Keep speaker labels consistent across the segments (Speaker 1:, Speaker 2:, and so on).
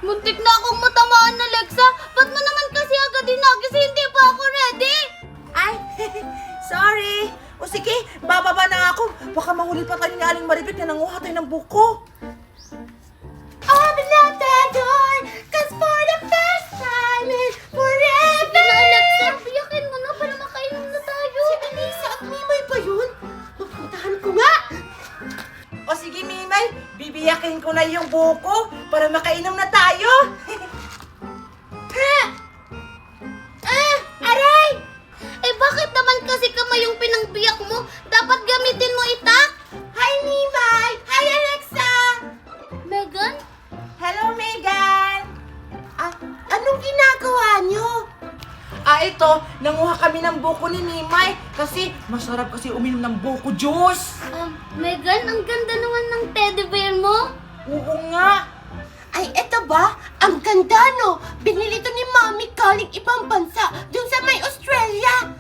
Speaker 1: Muntik na akong matamaan, Alexa. Ba't mo naman kasi agad inagising? Hindi pa ako ready.
Speaker 2: Ay, sorry. O sige, bababa na ako. Baka mahuli pa tayo ni Aling Maribek na nanguha tayo ng buko.
Speaker 1: Open up the door, cause for the first time in forever. Sige na, Alexa. Biyakin mo na para makainom na tayo.
Speaker 3: Si Alisa at Mimay pa yun? Mapuntahan ko nga!
Speaker 2: O sige, Mimay, bibiyakin ko na yung buko para makainom na tayo.
Speaker 1: Aray! Eh bakit naman kasi kamay yung pinangbiyak mo? Dapat gamitin mo itak.
Speaker 3: Hi, Mimay! Hi, Alexa!
Speaker 1: Megan?
Speaker 2: Hello, Megan.
Speaker 3: Anong ginagawa nyo?
Speaker 2: Ito, nanguha kami ng buko ni Mimay kasi masarap kasi uminom ng buko juice.
Speaker 1: Megan, ang ganda naman ng teddy bear mo.
Speaker 2: Oo nga.
Speaker 3: Ay, eto ba? Ang ganda, no? Binili to ni Mami galing ibang bansa, dun sa may Australia.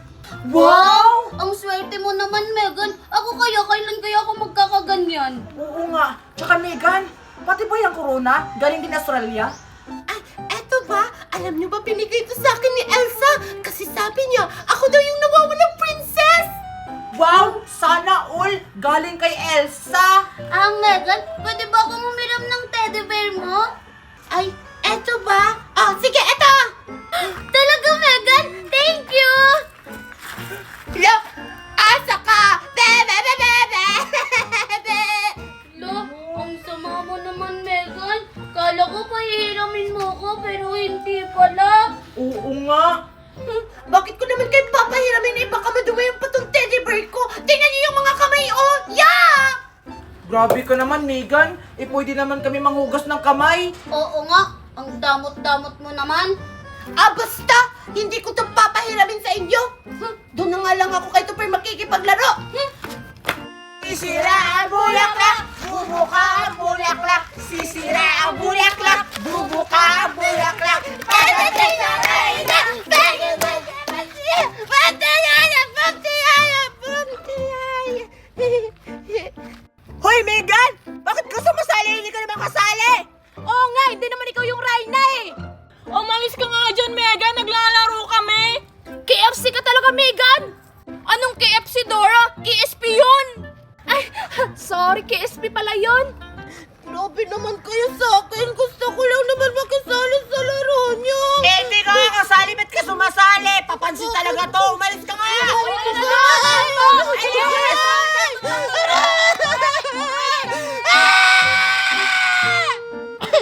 Speaker 2: Wow!
Speaker 1: Ang swerte mo naman, Megan. Ako kailan kaya ako magkakaganyan?
Speaker 2: Oo nga. Tsaka Megan, pati ba yung corona? Galing din Australia?
Speaker 3: Ay, eto ba? Alam nyo ba binigay ito sa akin ni Elsa? Kasi sabi niya, ako daw yung nawawalang princess!
Speaker 2: Wow! Sana all galing kay Elsa!
Speaker 1: Megan, pwede ba akong umiram ng teddy bear mo?
Speaker 3: Ay, eto ba? Sige, eto!
Speaker 1: Talaga, Megan? Thank you!
Speaker 3: Lo, asa ka! Bebe, bebe, bebe!
Speaker 1: Lo, ang sama mo naman, Megan. Kala ko pahihiramin mo ko, pero hindi pala.
Speaker 2: Oo nga.
Speaker 3: Bakit ko naman kayo papahiramin baka madumi yung patong teddy bear ko? Tingnan niyo yung mga kamay, oh! Yak!
Speaker 2: Grabe ka naman, Megan. Pwede naman kami manghugas ng kamay.
Speaker 1: Oo nga, ang damot-damot mo naman.
Speaker 3: Basta! Hindi ko ito papahiramin sa inyo! Doon na nga lang ako kay Tupper makikipaglaro!
Speaker 2: Sisira ang bulaklak, bubuka ang bulaklak. Sisira ang bulaklak, bubuka ang bulaklak. Hoy, Megan! Bakit ka sumasali? Hindi ka naman kasali!
Speaker 4: Oo nga, hindi naman ikaw yung Rhina eh! Umalis ka nga dyan, Megan! Naglalaro kami! KFC ka talaga, Megan! Anong KFC, Dora? KSP yun! Ay, sorry, KSP pala yun!
Speaker 3: Grabe naman kayo sa akin! Gusto ko lang naman makisali sa laro niyo!
Speaker 2: Hindi ka nga kasali, ba't ka sumasali? Papansin talaga to! Umalis ka nga!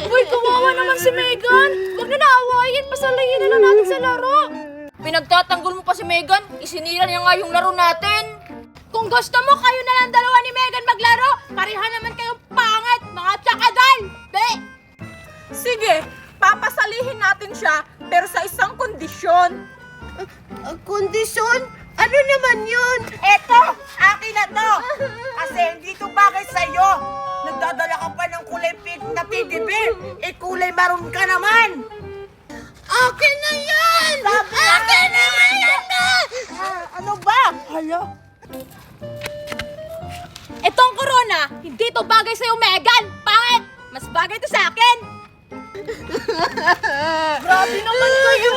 Speaker 4: Uy, kawawa naman si Megan! Huwag na naawayin! Pasalayin na lang natin sa laro! Pinagtatanggol mo pa si Megan, isinira niya nga yung laro natin! Kung gusto mo, kayo na lang dalawa ni Megan maglaro! Pareha naman kayong pangit, mga tsakadal! Be!
Speaker 5: Sige, papasalihin natin siya pero sa isang kondisyon.
Speaker 3: Ang kondisyon? Ano naman yun?
Speaker 2: Eto! Akin na to! Kasi hindi to bagay sa'yo! Nagdadala ka pa ng kulay pink na teddy bear! Kulay maroon ka naman!
Speaker 3: Akin na yan! Akin na yan!
Speaker 2: Ano ba? Hala?
Speaker 4: Etong corona, hindi to bagay sa'yo, Megan! Pangit! Mas bagay to sa akin! Grabe naman kayo!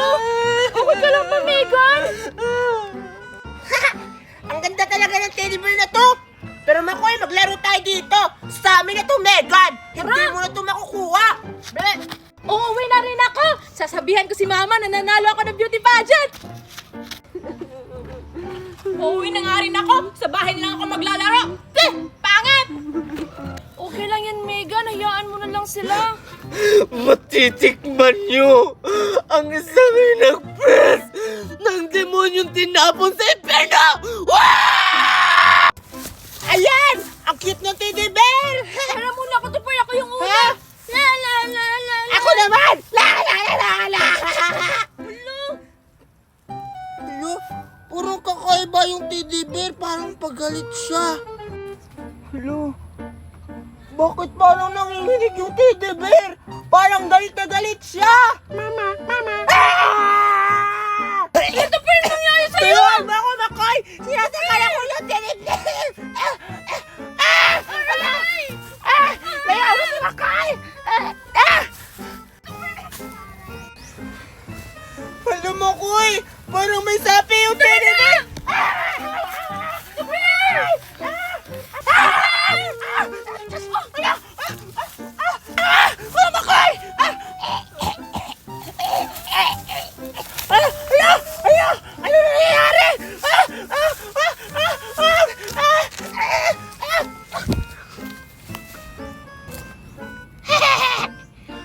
Speaker 4: Okay ka lang ba, Megan?
Speaker 2: Ang ganda talaga ng teddy bear na to! Pero Makoy, maglaro tayo dito! Sa amin na to, Megan! Hindi mo na to makukuha!
Speaker 4: Be! Uuwi na rin ako! Sasabihan ko si Mama na nanalo ako ng beauty pageant! Uuwi na nga rin ako! Sa bahay na lang ako maglalaro! Pangit! Okay lang yan, Megan. Hayaan mo na lang sila.
Speaker 6: Matitikman nyo ang isang nag-press ng demonyong tinapon sa impyerno!
Speaker 2: Ayan! Ang cute ng teddy bear!
Speaker 4: Tara muna ako, Tupper. Ako yung una. La la la la la.
Speaker 2: Ako naman! La la la la la!
Speaker 6: Hello? Puro kakaiba yung teddy bear. Parang pagalit siya.
Speaker 2: Hello? Bakit parang nanginginig yung teddy bear? Parang galit na galit siya! Mama! Mama!
Speaker 4: Ito pa yung nangyari sa'yo!
Speaker 2: Tulungan mo ako, Makoy! Sinasakala ko yung teddy bear!
Speaker 4: Aray!
Speaker 2: Kaya ako si Makoy!
Speaker 6: Makoy! Parang may sapi yung teddy bear!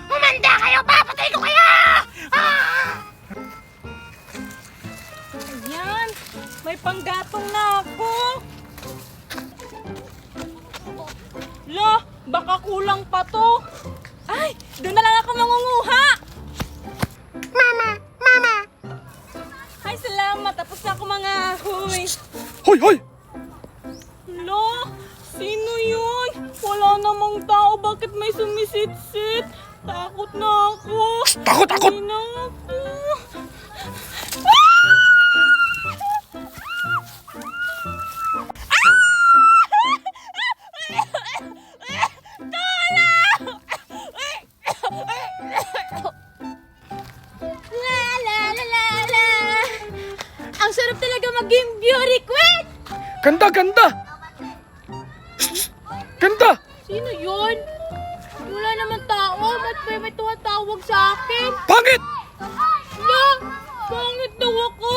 Speaker 1: Humanda kayo! Papatay ko kayo!
Speaker 5: Ayan, may panggatong na ako. Lo, baka kulang pa to. Ay, doon na lang ako mangunguha.
Speaker 1: Mama! Mama!
Speaker 5: Ay, salamat. Tapos na ako mga huy.
Speaker 7: Hoy, hoy!
Speaker 5: Lo, sino yun? Wala namang tao. Bakit may sumisit-sit? Takot na ako.
Speaker 7: Takot, takot!
Speaker 5: Hindi na ako.
Speaker 4: La la la la la. Ang sarap talaga maging beauty queen.
Speaker 7: Ganda, ganda! Ganda!
Speaker 4: Sino yun? Wala naman tao. Ba't may tumatawag sa akin?
Speaker 7: Pangit!
Speaker 4: La, pangit daw ako.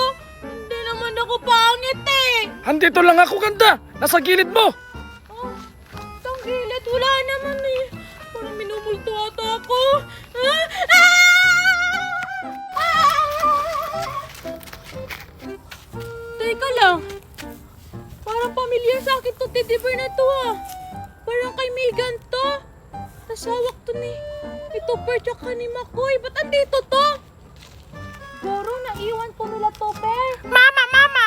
Speaker 4: Hindi naman ako pangit eh.
Speaker 7: Andito lang ako, ganda! Nasa gilid mo!
Speaker 4: Oh, tanggilit. Wala naman eh. Parang minumulto ata ako. Ah! Teka lang. Parang pamilyar sa akin to teddy bear na to ah. Parang kay Megan to. Nasawak to ni Topper tsaka ni Makoy. Ba't andito to? Goro, naiwan ko nila Topper.
Speaker 1: Mama! Mama!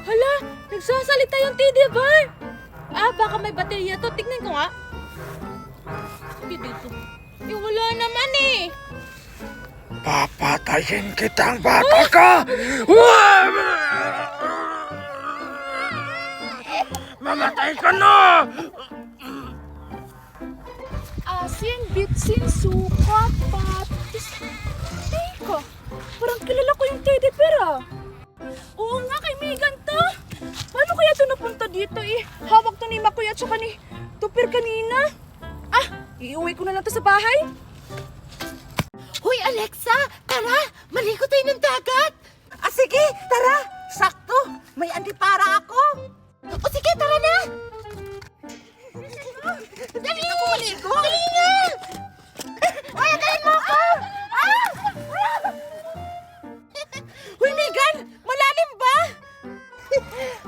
Speaker 4: Hala, nagsasalita yung teddy bear. Ah, baka may baterya to. Tignan ko nga. Sige dito. Eh, wala naman eh.
Speaker 7: Papatayin kitang bata ka! Mamatay ka na!
Speaker 4: Asin, bitsin, suka, patis. Teka, parang kilala ko yung teddy bear ah. Oo nga, kay Megan to. Paano kaya ito napunta dito eh? Hawak to ni Makoy at saka ni Tupir kanina. Ah, iuwi ko na lang to sa bahay.
Speaker 3: Hoy, Alexa! Tara! Maligo tayo ng dagat!
Speaker 2: Ah, sige, tara. Sakto. May antipara ako.
Speaker 3: O sige, tara na!
Speaker 2: Dali na maligo.
Speaker 3: Dali na!
Speaker 2: Ay, dali mo ako. Hoy, Megan, malalim ba?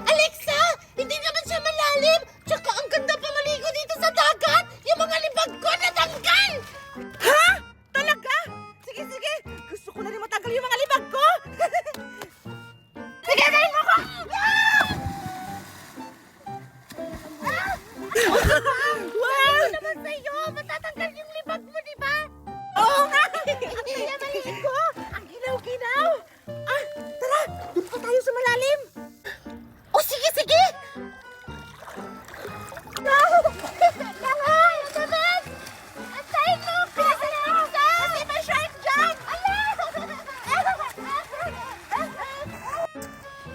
Speaker 3: Alexa! Hindi naman siya malalim! Tsaka ang ganda pa maligo dito sa dagat! Yung mga libag ko natanggal!
Speaker 2: Ha? Talaga? Sige, sige. Gusto ko na rin matanggal yung mga libag ko. Sige, dali mo ako.
Speaker 1: Wow! Naman sa'yo! Matatanggal yung libag mo, di ba?
Speaker 2: Oo nga. Ang saya maligo. Ang ginaw-ginaw. Ah, tara. Doon pa tayo sa malalim.
Speaker 3: O sige, sige!
Speaker 1: Langoy! Ang dapat! Antayin mo ko! Kasi may shark dyan!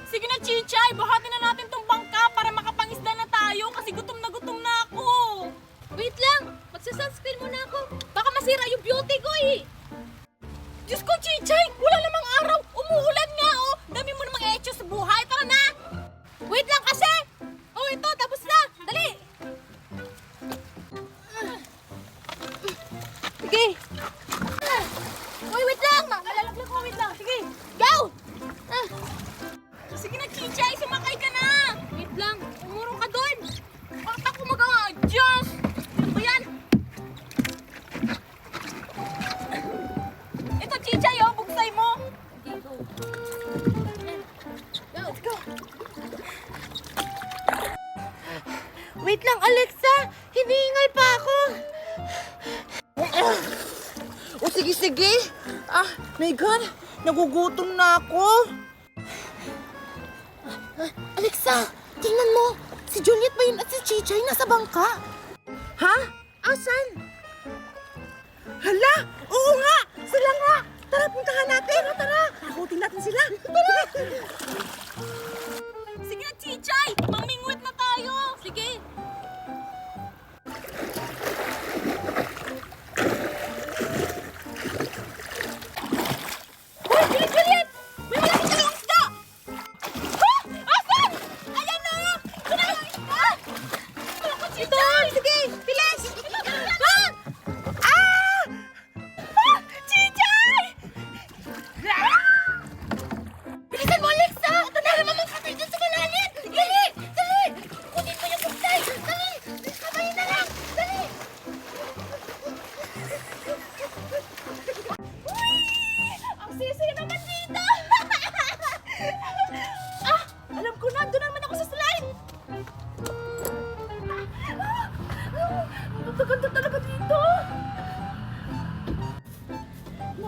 Speaker 5: Sige na, Chichay. Buhatin na natin tong bangka para makapangisda na tayo kasi gutom na ako.
Speaker 4: Wait lang, magsa-sunscreen muna ako. Baka masira yung beauty ko eh.
Speaker 5: Diyos ko, Chichay! Wala namang araw! Umuulan nga, oh! Dami mo namang etyo sa buhay! Tara na!
Speaker 4: Wait lang kasi. Oh, ito, tapos na. Dali. Sige. Uy, wait lang. Malalaglag ko, wait lang. Sige, go!
Speaker 5: Sige na, Chichay! Sumakay ka na!
Speaker 4: Wait lang, umurong ka doon.
Speaker 5: Bakit ako mag-a-adjust? Ano ba yan? Ito, Chichay, oh! Bugsay mo!
Speaker 4: Dito.
Speaker 5: Let's go!
Speaker 3: Wait lang, Alexa! Hinihingal pa ako!
Speaker 2: O sige, sige. Ah, Megan, nagugutom na ako.
Speaker 3: Alexa, tingnan mo! Si Juliet ba yun at si Chichay nasa bangka?
Speaker 2: Ha? Asan? Hala! Oo nga! Sila nga! Tara, puntahan natin! Tara! Takutin natin sila.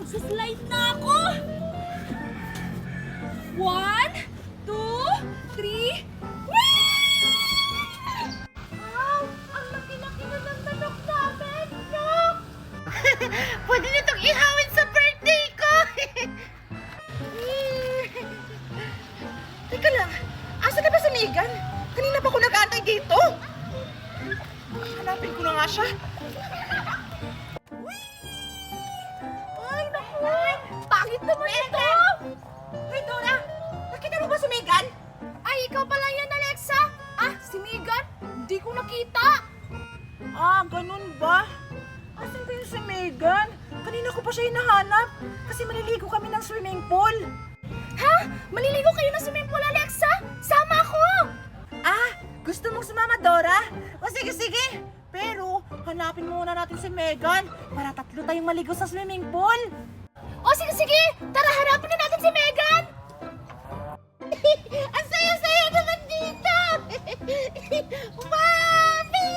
Speaker 4: Magsaslide na ako! 1, 2, 3,
Speaker 1: Wow! Ang laki-laki na ng manok namin! Look!
Speaker 3: Pwede nitong ihawin sa birthday ko!
Speaker 2: Teka lang, asa na ba si Megan? Kanina pa ako nag-aantay dito. Hanapin ko na nga siya.
Speaker 4: Ay, naku! Pangit naman ito!
Speaker 2: Hey Dora, nakita mo ba si Megan?
Speaker 4: Ay, ikaw pala yan, Alexa! Ah, si Megan? Hindi ko nakita!
Speaker 2: Ah, ganun ba? Asan ba yung si Megan? Kanina ko pa siya hinahanap kasi maliligo kami ng swimming pool.
Speaker 4: Ha? Maliligo kayo na swimming pool, Alexa? Sama ako!
Speaker 2: Ah, gusto mong sumama, Dora? O sige, sige. Pero, hanapin muna natin si Megan para tatlo tayong maligo sa swimming pool.
Speaker 4: O, sige! Tara, harapin na natin si Megan!
Speaker 1: Ang saya-saya naman dito! Mami!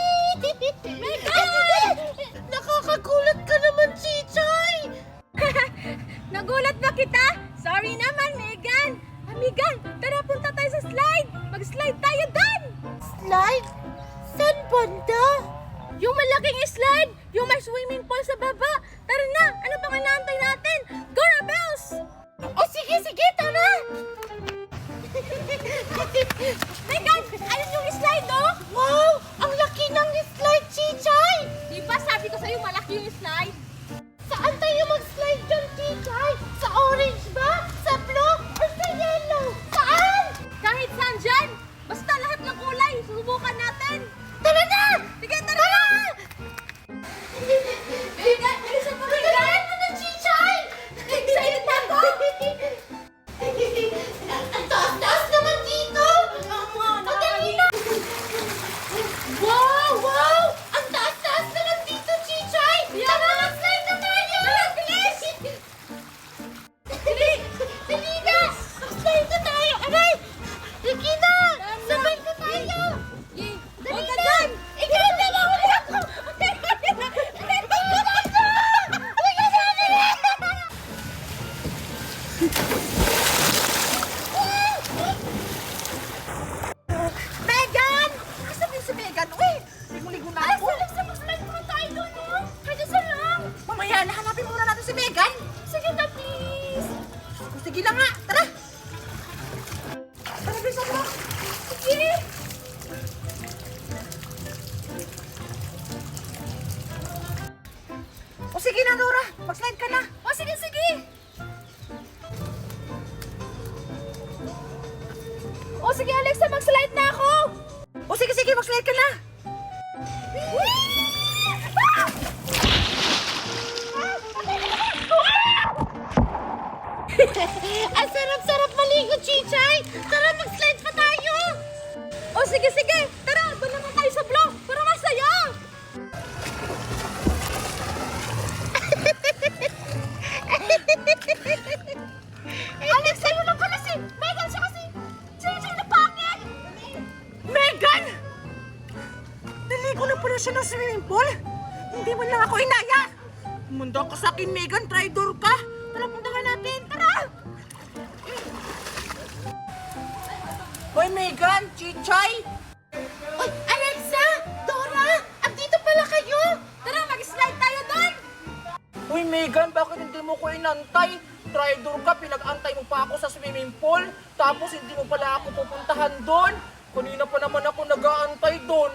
Speaker 3: Nakakagulat ka naman, Chichay!
Speaker 4: Nagulat ba kita? Sorry naman, Megan! Megan, tara punta tayo sa slide! Mag-slide tayo doon!
Speaker 1: Slide? Saan banda?
Speaker 4: Yung malaking slide! Yung may swimming pool sa baba! Tara na! Ano pang inaantay natin? Go na, Bells!
Speaker 1: O sige, tara!
Speaker 4: Megan, ayun yung slide, oh!
Speaker 1: Wow! Ang laki ng slide, Chichay!
Speaker 4: Di ba sabi ko sa'yo malaki yung slide?
Speaker 1: Saan tayo mag-slide dyan, Chichay? Sa orange ba? Sa blue? Or sa yellow? Saan?
Speaker 4: Kahit saan dyan! Basta lahat ng kulay, susubukan natin!
Speaker 1: Tara na!
Speaker 4: Sige, tara na! Megan, bilisan mo, Megan!
Speaker 1: Tara mo na, Chichay!
Speaker 4: Excited na ako!
Speaker 1: Ang taas-taas naman dito! Madali na! Wow! Ang taas-taas naman dito, Chichay! Tara, mag-slide na tayo! Tara, bilis! Dali na! Mag-slide na tayo! Aray! Sige na! Sabay na tayo! Dali na! Ikaw na! Mahuli ako!
Speaker 2: Megan! Asa ba yung si Megan? Uy, ligo-ligo na ako.
Speaker 1: Alexa, mag-slide muna tayo doon, no? Pwede sa lang!
Speaker 2: Mamaya, nahanapin muna natin si Megan.
Speaker 1: Sige na, please!
Speaker 2: Sige lang nga, tara. Tara, bilisan mo.
Speaker 1: Sige!
Speaker 2: O sige na, Dora. Mag-slide ka na.
Speaker 4: O, sige! O, sige, Alexa, mag-slide na ako!
Speaker 2: O sige, mag-slide ka na.
Speaker 1: Ang sarap-sarap maligo, Chichay! Tara, mag-slide pa tayo!
Speaker 4: O, sige! Tara, doon naman tayo sa block para masaya!
Speaker 1: Alex, sa'yo lang pala si Megan siya kasi Chichay na pangit!
Speaker 2: Megan! Naligo na pala siya ng swimming pool. Hindi mo lang ako inaya. Munda ka sa akin, Megan. Traitor ka. Tara, puntahan natin. Tara! Hoy, Megan! Chichay!
Speaker 1: Oy, Alexa! Dora! Andito pala kayo!
Speaker 4: Tara, mag-slide tayo doon!
Speaker 2: Uy, Megan, bakit hindi mo ko inantay? Traitor ka, pinag-antay mo pa ako sa swimming pool. Tapos hindi mo pala ako pupuntahan doon. Kanina pa naman ako nag-aantay doon.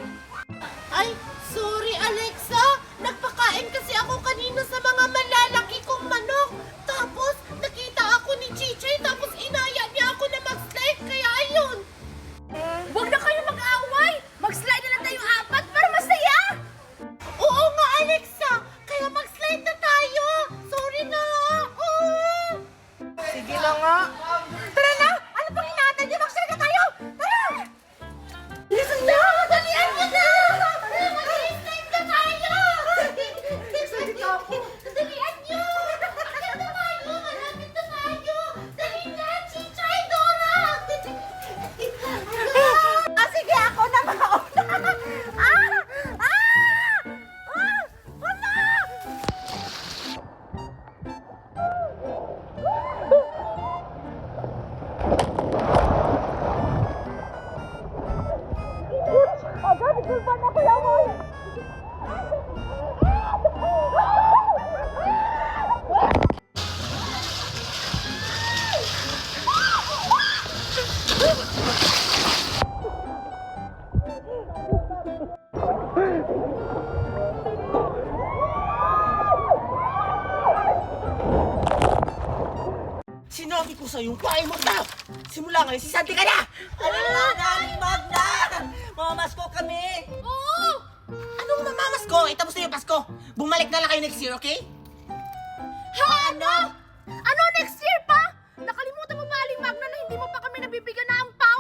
Speaker 1: Ay, sorry, Alexa! Nagpakain kasi ako kanina sa mga malalaki kong manok. Tapos, nakita ako ni Chichay tapos inaya niya ako na mag-slide. Kaya ayun!
Speaker 4: Huwag na kayo mag-away! Mag-slide na lang tayong apat para masaya!
Speaker 1: Oo nga, Alexa! Kaya mag-slide na tayo! Sorry na!
Speaker 2: Sige na nga. Tara na! Ano pang inaantay niyo? Mag-share na tayo! Tara!
Speaker 1: Listen na! Dalian mo na! Mag-slide na tayo! Dalian niyo!
Speaker 6: ko sa iyong pahay mo na! Simula ngayon, si Santi ka na! Aling Magna! Mamamas ko kami!
Speaker 4: Oo!
Speaker 6: Anong mamamas ko? Tapos na yung Pasko. Bumalik na lang kayo next year, okay?
Speaker 4: Ano? Ano next year pa? Nakalimutan mo ba, Aling Magna, na hindi mo pa kami nabibigyan ng ampaw?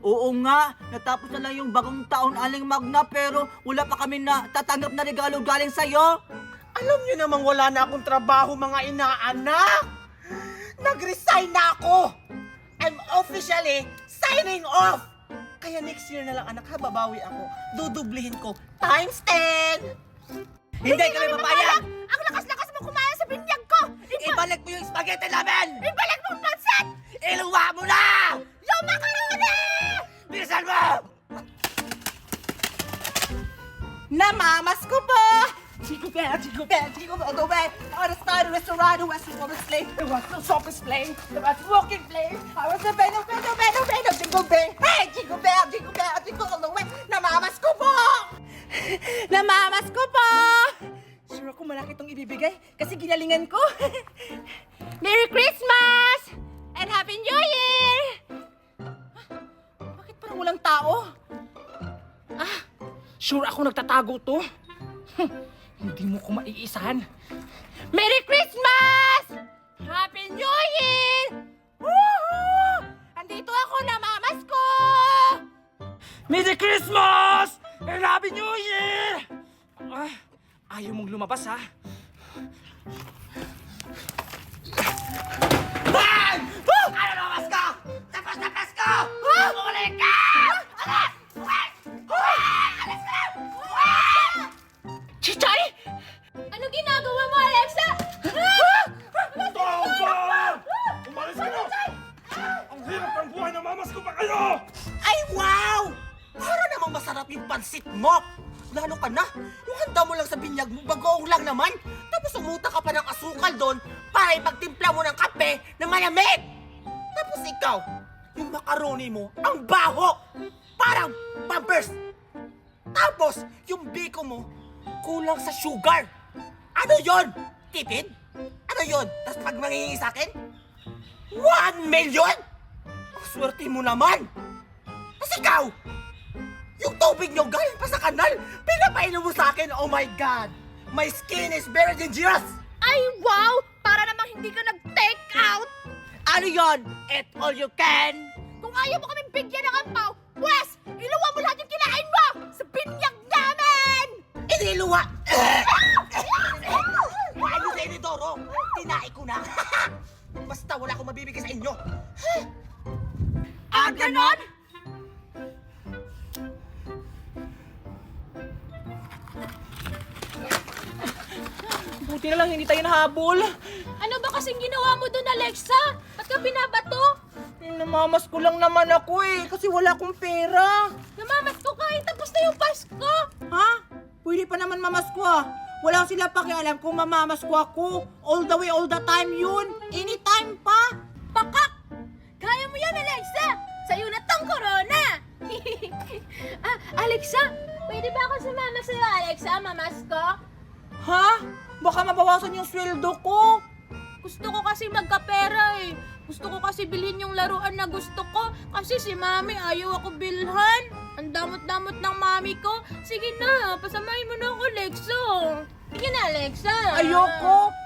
Speaker 2: Oo nga, natapos na lang yung bagong taon, Aling Magna, pero wala pa kami na tatanggap na regalo galing sa'yo.
Speaker 6: Alam niyo namang wala na akong trabaho, mga inaanak! Nag-resign na ako! I'm officially signing off! Kaya next year na lang, anak, ha, babawi ako. Dudublihin ko times 10! Hindi kami papayag!
Speaker 4: Ang lakas-lakas mo kumaya sa binyag ko!
Speaker 6: Ibalik mo yung spaghetti namin!
Speaker 4: Ibalik mo ang pansit!
Speaker 6: Iluwa mo na!
Speaker 4: Yung macaroni!
Speaker 6: Bilisan mo!
Speaker 2: Namamas ko po! Jingle bell, jingle bell, jingle all the way. I was started a restaurant, the West was slave, the West was shopping slave, the West walking slave. I was a bell, jingle bell. Hey, jingle bell, jingle all the way. Namamas ko po! Namamas ko po! Sure ako malaki itong ibibigay kasi ginalingan ko.
Speaker 4: Merry Christmas! And Happy New Year!
Speaker 2: Bakit parang walang tao? Sure ako nagtatago to. Hindi mo ko maiisahan.
Speaker 4: Merry Christmas! Happy New Year!
Speaker 2: Woohoo! Andito ako, namamas ko! Merry Christmas! And Happy New Year! Ayaw mong lumabas, ha?
Speaker 6: Bang! Ano namas ka? Tapos na Pasko! Bumalik ka! Alas! Alas ka!
Speaker 2: Chichay!
Speaker 4: Ano ginagawa mo, Alexa?
Speaker 7: Tama! Umalis ka na! Ang hirap ng buhay ng mamas ko pa kayo!
Speaker 6: Ay, wow! Para namang masarap yung pansit mo! Lalo ka na, yung handa mo lang sa binyag mo, bagoong lang naman. Tapos umuta ka pa ng asukal doon para ipagtimpla mo ng kape na malamig. Tapos ikaw, yung macaroni mo, ang baho! Parang Pampers! Tapos, yung biko mo, kulang sa sugar. Ano yon? Tipid? Ano yon? Tapos pag mangingi sa akin, 1 million? Ang swerte mo naman! Tapos ikaw, yung tubig nyo galing pa sa kanal, pinapainom mo sa akin, oh my God! My skin is very dangerous!
Speaker 4: Ay, wow! Para namang hindi ka nag-take out!
Speaker 6: Ano yon? Eat all you can!
Speaker 4: Kung ayaw mo kaming bigyan ng ampaw, pwes, iluwa mo lahat yung kinain mo sa binyag namin!
Speaker 6: Iniluwa! Ano sa Inidoro? Tinai ko na! Basta wala akong mabibigay sa inyo!
Speaker 4: Ganon?
Speaker 2: Buti na lang hindi tayo nahabol.
Speaker 4: Ano ba kasing ginawa mo doon, Alexa? Ba't ka binabato?
Speaker 2: Namamas ko lang naman ako kasi wala akong pera.
Speaker 4: Namamas ko kahit tapos na yung Pasko!
Speaker 2: Ha? Pwede pa naman mamasko Wala sila pakialam kung mamamasko ako. All the way, all the time yun. Anytime pa.
Speaker 4: Pakak! Kaya mo yan, Alexa! Sa'yo na tong corona! Alexa, pwede ba ako sumama sa'yo, Alexa? Mamas ko?
Speaker 2: Ha? Baka mabawasan yung sweldo ko.
Speaker 4: Gusto ko kasi magkapera eh. Gusto ko kasi bilhin yung laruan na gusto ko. Kasi si Mami ayaw ako bilhan. Ang damot-damot ng Mami ko. Sige na, pasamahin mo na ako, Alexa. Sige na, Alexa.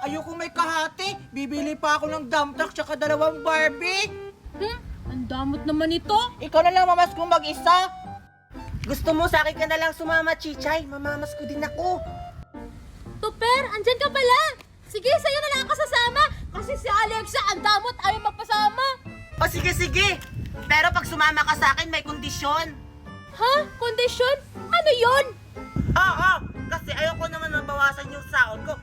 Speaker 2: Ayoko may kahati. Bibili pa ako ng dump truck tsaka 2 Barbie.
Speaker 4: Ang damot naman ito.
Speaker 2: Ikaw na lang mamas kong mag-isa.
Speaker 6: Gusto mo sa akin ka na lang sumama, Chichay? Mamamas ko din ako.
Speaker 4: Tupper, andyan ka pala. Sige, sa'yo na lang ako sasama. Kasi si Alexa, ang damot, ayaw magpasama.
Speaker 6: O sige. Pero pag sumama ka sa akin, may kondisyon.
Speaker 4: Ha? Kondisyon? Ano yon?
Speaker 6: Oo, kasi ayoko naman mabawasan yung sahod ko.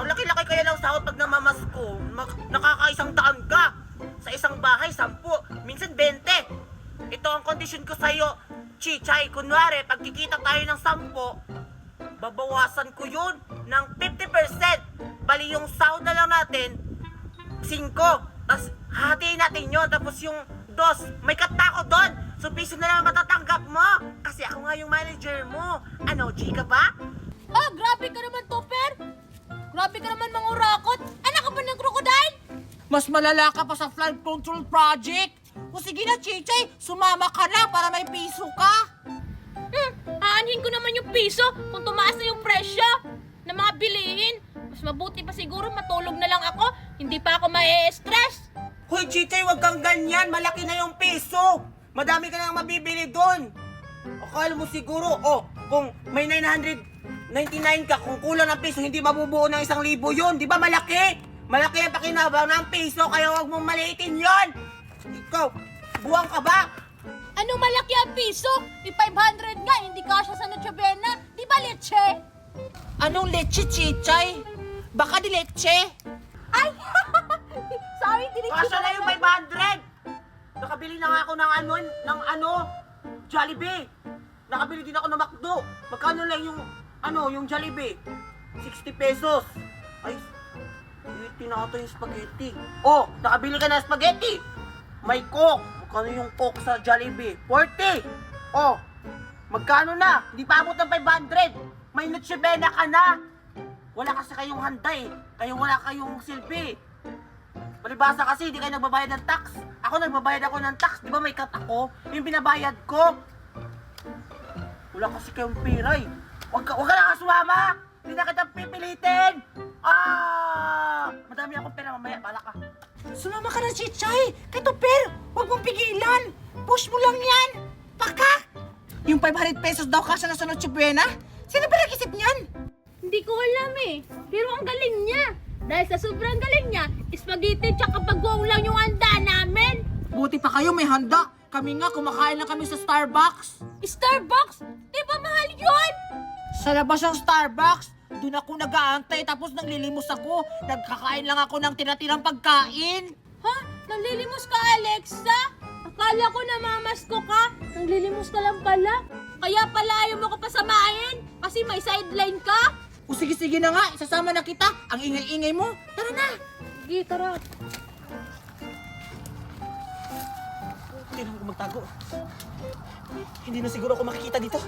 Speaker 6: Ang laki-laki kaya ng sahod pag namamas ko. Nakaka-100 ka. Sa isang bahay, 10. Minsan 20. Ito ang kondisyon ko sa'yo, Chichay. Kunwari, pag kikita tayo ng 10, babawasan ko yun ng 50%. Bali yung sahod na lang natin, 5. Tapos hatiin natin yun. Tapos yung 2, may kata ko doon. So piso na lang matatanggap mo. Kasi ako nga yung manager mo. Ano, G ka ba?
Speaker 4: Grabe ka naman, Tupper. Grabe ka naman, mangurakot. Anak ka ba ng krokodile?
Speaker 2: Mas malala ka pa sa flood control project. O sige na, Chichay, sumama ka na para may piso ka.
Speaker 4: Aanhin ko naman yung piso kung tumaas na yung presyo ng mga bilihin. Mas mabuti pa siguro matulog na lang ako. Hindi pa ako mae-stress.
Speaker 6: Hoy, Chichay, wag kang ganyan. Malaki na yung piso. Madami ka nang mabibili doon. Akala mo siguro, kung may 999 ka, kung kulang ng piso, hindi mabubuo ng 1,000 yun. Di ba malaki? Malaki ang pakinabaw ng piso, kaya wag mong maliitin yon. Ikaw, buwang ka ba?
Speaker 4: Anong malaki ang piso? Di 500 nga, hindi kasya sa Noche Buena. Di ba leche?
Speaker 2: Anong leche, Chichay? Baka di leche.
Speaker 4: Ay! Sorry,
Speaker 6: Kasya na yung 500! Nakabili na nga ako ng Jollibee. Nakabili din ako ng McDo. Magkano lang yung Jollibee? 60 pesos. Ay, 80 na ito yung spaghetti. Nakabili ka ng spaghetti. May Coke. Magkano yung Coke sa Jollibee? 40. Magkano na? Hindi pa abot ng 500. May Noche Buena ka na. Wala kasi kayong handa eh. Wala kayong silbi. Palibasa kasi, hindi kayo nagbabayad ng tax. Ako nagbabayad ako ng tax. Di ba may cut ako? Yung binabayad ko. Wala kasi kayong pera eh. Huwag ka na sumama! Hindi na kita pipilitin! Madami akong pera mamaya. Bala ka.
Speaker 2: Sumama ka na, Chichay. Kay Tupper, huwag mong pigilan. Push mo lang yan. Paka! Yung 500 pesos daw kasya na sa Noche Buena? Sino ba nag-isip niyan?
Speaker 4: Hindi ko alam eh. Pero ang galing niya. Dahil sa sobrang galing niya, spaghetti tsaka pagwong lang yung handa namin.
Speaker 2: Buti pa kayo may handa. Kami nga, kumakain na kami sa Starbucks.
Speaker 4: Starbucks? Di ba mahal yun?
Speaker 2: Sa labas ng Starbucks, doon ako nag-aantay tapos naglilimos ako. Nagkakain lang ako ng tinatirang pagkain.
Speaker 4: Ha? Nanlilimos ka, Alexa? Akala ko namamasko ka. Nanglilimos ka lang pala. Kaya pala ayaw mo ko pasamahin kasi may sideline ka.
Speaker 2: O sige na nga, isasama na kita. Ang ingay-ingay mo. Tara na.
Speaker 4: Sige, tara.
Speaker 6: Kailangan ko magtago. Hindi na siguro ako makikita dito.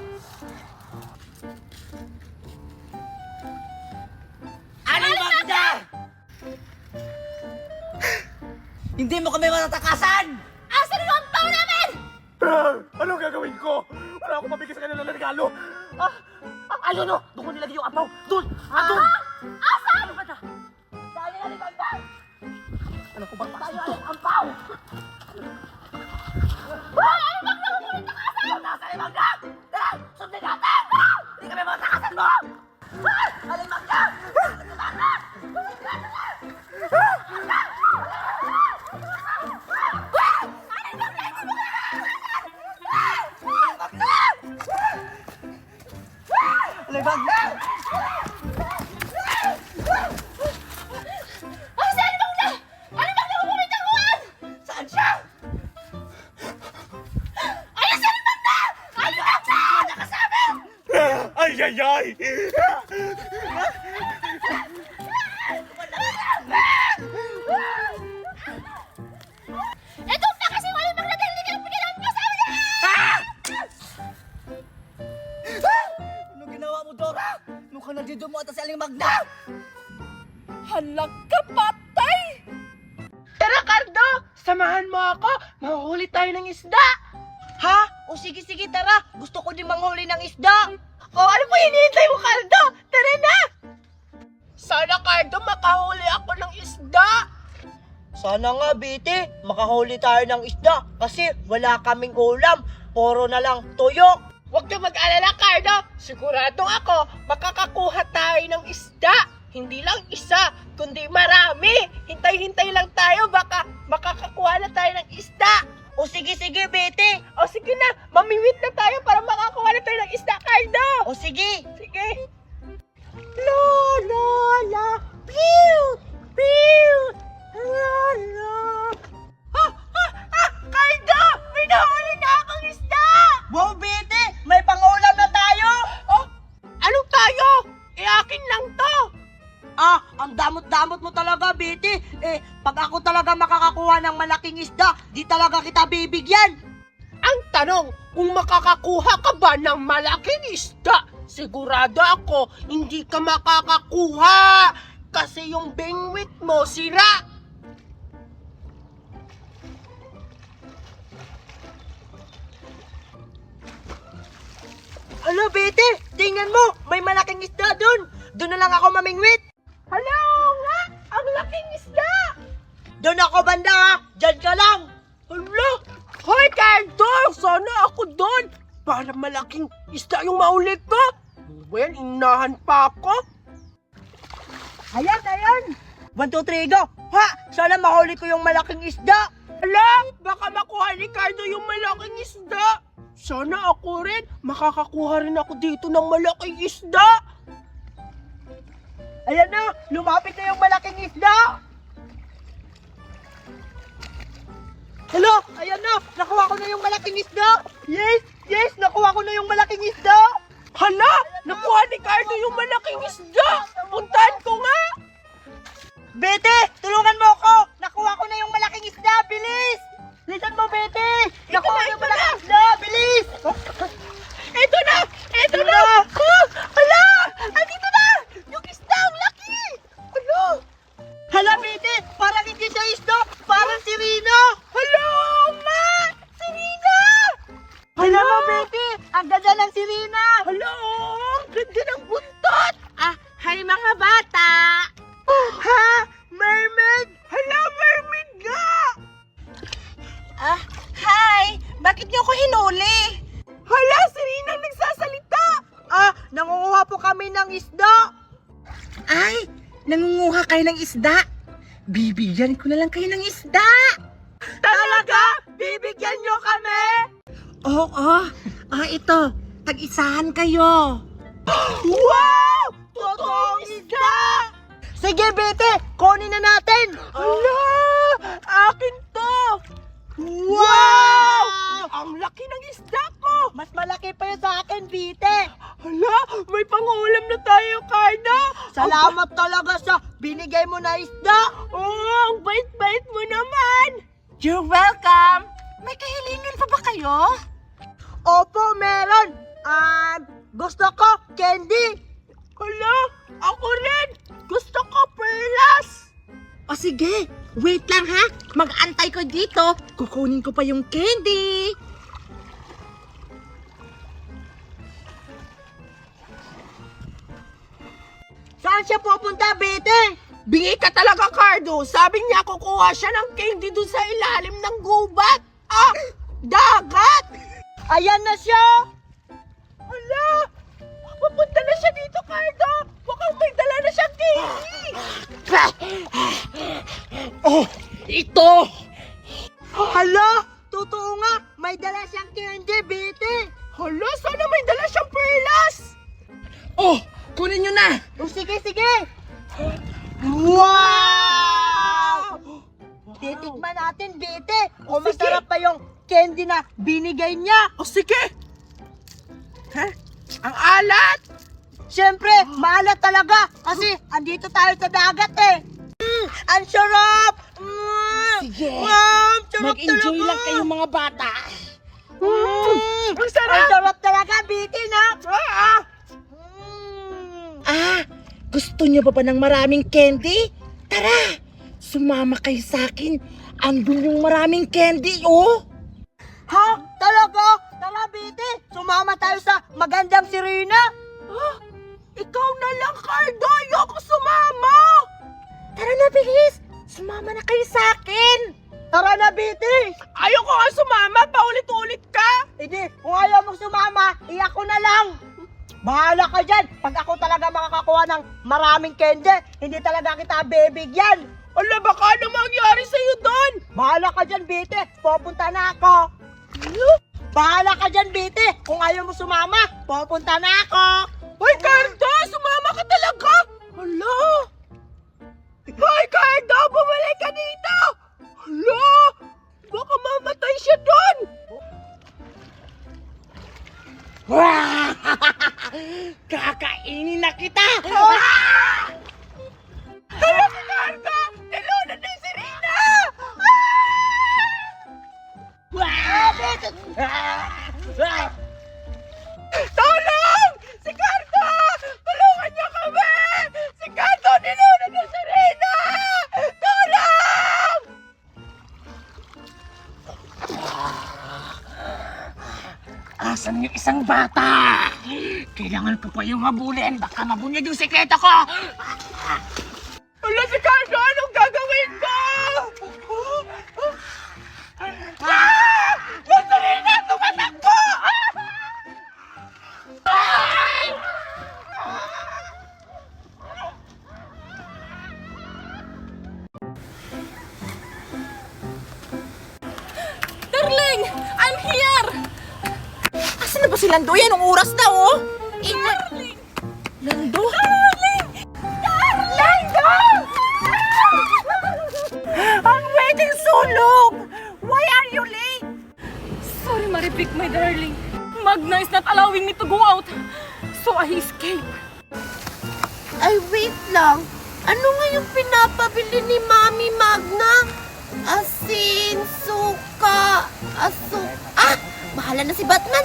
Speaker 6: Aling Magda! Hindi mo kami matatakasan!
Speaker 4: Asan yung ampaw namin?
Speaker 7: Anong gagawin ko? Wala akong mabigay sa kanila ng regalo.
Speaker 6: Ayun no! Doon ko nilagay yung apaw! Doon! Doon!
Speaker 4: Asan?
Speaker 6: Ano ba na? Dahil na Aling Magda! Ano ko ba tayo Aling Ampaw? Aling Magda! Kukulit na kasan! Nasa Aling Magda! Tara! Sundin natin! Hindi kami matatakasan mo! Aling Magda! Aling Magda! Aling Magda! Saan siya?
Speaker 7: Ay, ay, ay!
Speaker 4: Ito na kasi wala maglagay hindi ka pigilan mo sa amin!
Speaker 6: Ano ginawa mo, Dora? Nung ka nagdidumuota sa Aling Magda?
Speaker 2: Halag ka, patay!
Speaker 3: Tara, Cardo! Samahan mo ako! Manghuli tayo ng isda! Ha? O sige, tara! Gusto ko din manghuli ng isda! Ano po hinihintay mo, Cardo? Tara na! Sana, Cardo, makahuli ako ng isda! Sana nga, Biti, makahuli tayo ng isda kasi wala kaming ulam. Puro na lang tuyo. Huwag kang mag-alala, Cardo. Sigurado ako, makakakuha tayo ng isda. Hindi lang isa, kundi marami. Hintay-hintay lang tayo, baka makakakuha na tayo ng isda. O sige, Biti. O sige na, mamimit na tayo para makakuha na tayo ng isda, Cardo. O sige. Sige. La, la, la. Pew! Pew! La, la. Cardo! May nahuli na akong isda! Wow, Biti! May pangulam na tayo! Ano tayo? Akin lang to! Ang damot-damot mo talaga, Biti. Pag ako talaga makakakuha ng malaking isda, di talaga kita bibigyan. Ang tanong, kung makakakuha ka ba ng malaking isda, sigurado ako, hindi ka makakakuha. Kasi yung bingwit mo sira. Bete, tingnan mo, may malaking isda doon. Doon na lang ako mamingwit.
Speaker 2: Hello nga! Ang laking isda!
Speaker 3: Doon ako banda ha, dyan ka lang.
Speaker 2: Hala! Hoy, Cardo! Sana ako doon! Para malaking isda yung mahuli ko! Well, inahan pa ako!
Speaker 3: Ayan, ayan. 1, 2, 3, go. Ha, sana mahuli ko yung malaking isda.
Speaker 2: Hala! Baka makuha ni Cardo yung malaking isda! Sana ako rin! Makakakuha rin ako dito ng malaking isda!
Speaker 3: Ayan na, lumapit na yung malaking isda. Hello, ayan na, nakuha ko na yung malaking isda. Yes, yes, nakuha ko na yung malaking isda.
Speaker 2: Hala! Nakuha ni Cardo yung malaking isda! Puntahan ko nga!
Speaker 3: Bete, tulungan mo ako. Nakuha ko na yung malaking isda, bilis. Lisan mo, Bete. Nakuha ko yung malaking isda, bilis.
Speaker 2: Ito na! Ito na! Oh, hala! Andito na! Yung isda ang laki! Hala!
Speaker 3: Hala, Bete, parang hindi siya isda, parang si Rina.
Speaker 2: Hala nga! Si Rina!
Speaker 3: Hala mo, Bete, ang ganda ng si Rina.
Speaker 2: Hala! Ang ganda ng buntot!
Speaker 1: Hi mga bata!
Speaker 3: Ha? Mermaid?
Speaker 2: Hala, mermaid nga!
Speaker 1: Hi! Bakit niyo ko hinuli?
Speaker 2: Hala, si Rina nagsasalita!
Speaker 3: Nangunguha po kami ng isda.
Speaker 1: Ay! Nangunguha kayo ng isda? Bibigyan ko na lang kayo ng isda!
Speaker 3: Talaga? Bibigyan nyo kami?
Speaker 1: Oo! Ito! Tag-isahan kayo!
Speaker 3: Wow! Totoong isda! Sige, Bete, kunin na natin.
Speaker 2: Hala! Akin to!
Speaker 3: Wow!
Speaker 2: Ang laki ng isda ko!
Speaker 3: Mas malaki pa yun sa akin, Bete.
Speaker 2: Hala! May pangulam na tayo, Cardo!
Speaker 3: Salamat talaga sa binigay mo na isda.
Speaker 2: Ang bait-bait mo naman!
Speaker 1: You're welcome! May kahilingan pa ba kayo?
Speaker 3: Opo, meron. Gusto ko candy.
Speaker 2: Hala! Ako rin! Gusto ko perlas!
Speaker 1: O sige, wait lang ha. Mag-antay ko dito. Kukunin ko pa yung candy.
Speaker 3: Saan siya pupunta, Bete?
Speaker 2: Bingi ka talaga, Cardo! Sabi niya kukuha siya ng candy doon sa ilalim ng gubat! Dagat!
Speaker 3: Ayan na siya.
Speaker 2: Hala! Papunta na siya dito, Cardo! Mukhang may dala na siyang candy! Oh! Ito!
Speaker 3: Hala, totoo nga. May dala siyang candy, Bete.
Speaker 2: Hala! Sana may dala siyang perlas! Oh! Kunin nyo na!
Speaker 3: Sige, sige. Wow! Titikman natin, Bete. Kung
Speaker 2: Sige.
Speaker 3: masarap pa yung candy na binigay niya.
Speaker 2: O sige! Ha? Ang alat!
Speaker 3: Siyempre, maalat talaga. Kasi andito tayo sa dagat eh. Ang sarap!
Speaker 1: Sige.
Speaker 3: Wow, sarap
Speaker 1: Mag-enjoy
Speaker 3: talaga.
Speaker 1: lang kayong mga bata.
Speaker 2: Ang sarap!
Speaker 3: Ang sarap talaga, Bete, na.
Speaker 1: Gusto niyo pa ba ng maraming candy? Tara! Sumama kayo sa akin. Andun yung maraming candy, oh!
Speaker 3: Ha? Talaga? Tara, Bete. Sumama tayo sa magandang si Rina.
Speaker 2: Ikaw na lang, Cardo! Ayoko sumama!
Speaker 1: Tara na, bilis! Sumama na kayo sa akin!
Speaker 3: Tara na, Bete.
Speaker 2: Ayoko nga sumama! Paulit-ulit ka!
Speaker 3: Hindi, kung ayaw mong sumama, iyak ko na lang. Bahala ka dyan. Pag ako talaga makakakuha ng maraming candy, hindi talaga kita bibigyan.
Speaker 2: Ala, baka ano mangyari sa'yo doon?
Speaker 3: Bahala ka dyan, Bete. Pupunta na ako. Bahala ka dyan, Bete. Kung ayaw mo sumama, pupunta na ako.
Speaker 2: Hoy, Cardo! Sumama ka talaga! Hala! Hoy, Cardo! Bumalik ka dito! Hala! Baka mamatay siya doon!
Speaker 1: Kakainin na kita!
Speaker 2: Hala si Cardo! Nilunan na si Rina! Tulong! Si Cardo! Tulungan niyo kami! Si Cardo! Nilunan na si Rina! Tulong!
Speaker 1: Asan yung isang bata?
Speaker 3: Kailangan ko pa yung habulin. Baka mabunyag yung sekreto ko. Wala si Cardo! Anong gagawin ko? Magdalina! Tumatakbo!
Speaker 5: Darling! I'm here!
Speaker 2: Asan na ba si Lando? Yan, ang oras na, oh! Lando? Lando! I'm waiting so long! Why are you late?
Speaker 5: Sorry, Maribik, my darling. Magna is not allowing me to go out. So I escape.
Speaker 1: Ay, wait lang. Ano nga yung pinapabili ni Mami Magna? Asin, suka, bahala na si Batman.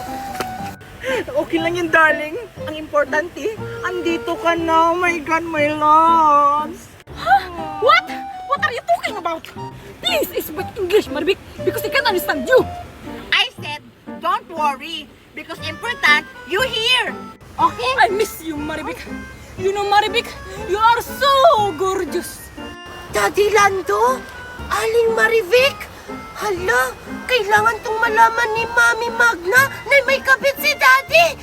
Speaker 2: Okay lang yun, darling. Ang importante, andito ka na. Oh my God, my loves.
Speaker 5: What? What are you talking about? Please speak English, Maribik, because I can't understand you.
Speaker 2: I said, don't worry, because important, you here.
Speaker 5: Okay? I miss you, Maribik. You know, Maribik, you are so gorgeous.
Speaker 1: Daddy Lando? Aling Marivic? Hala, kailangan tong malaman ni Mami Magna na may kabit si Daddy.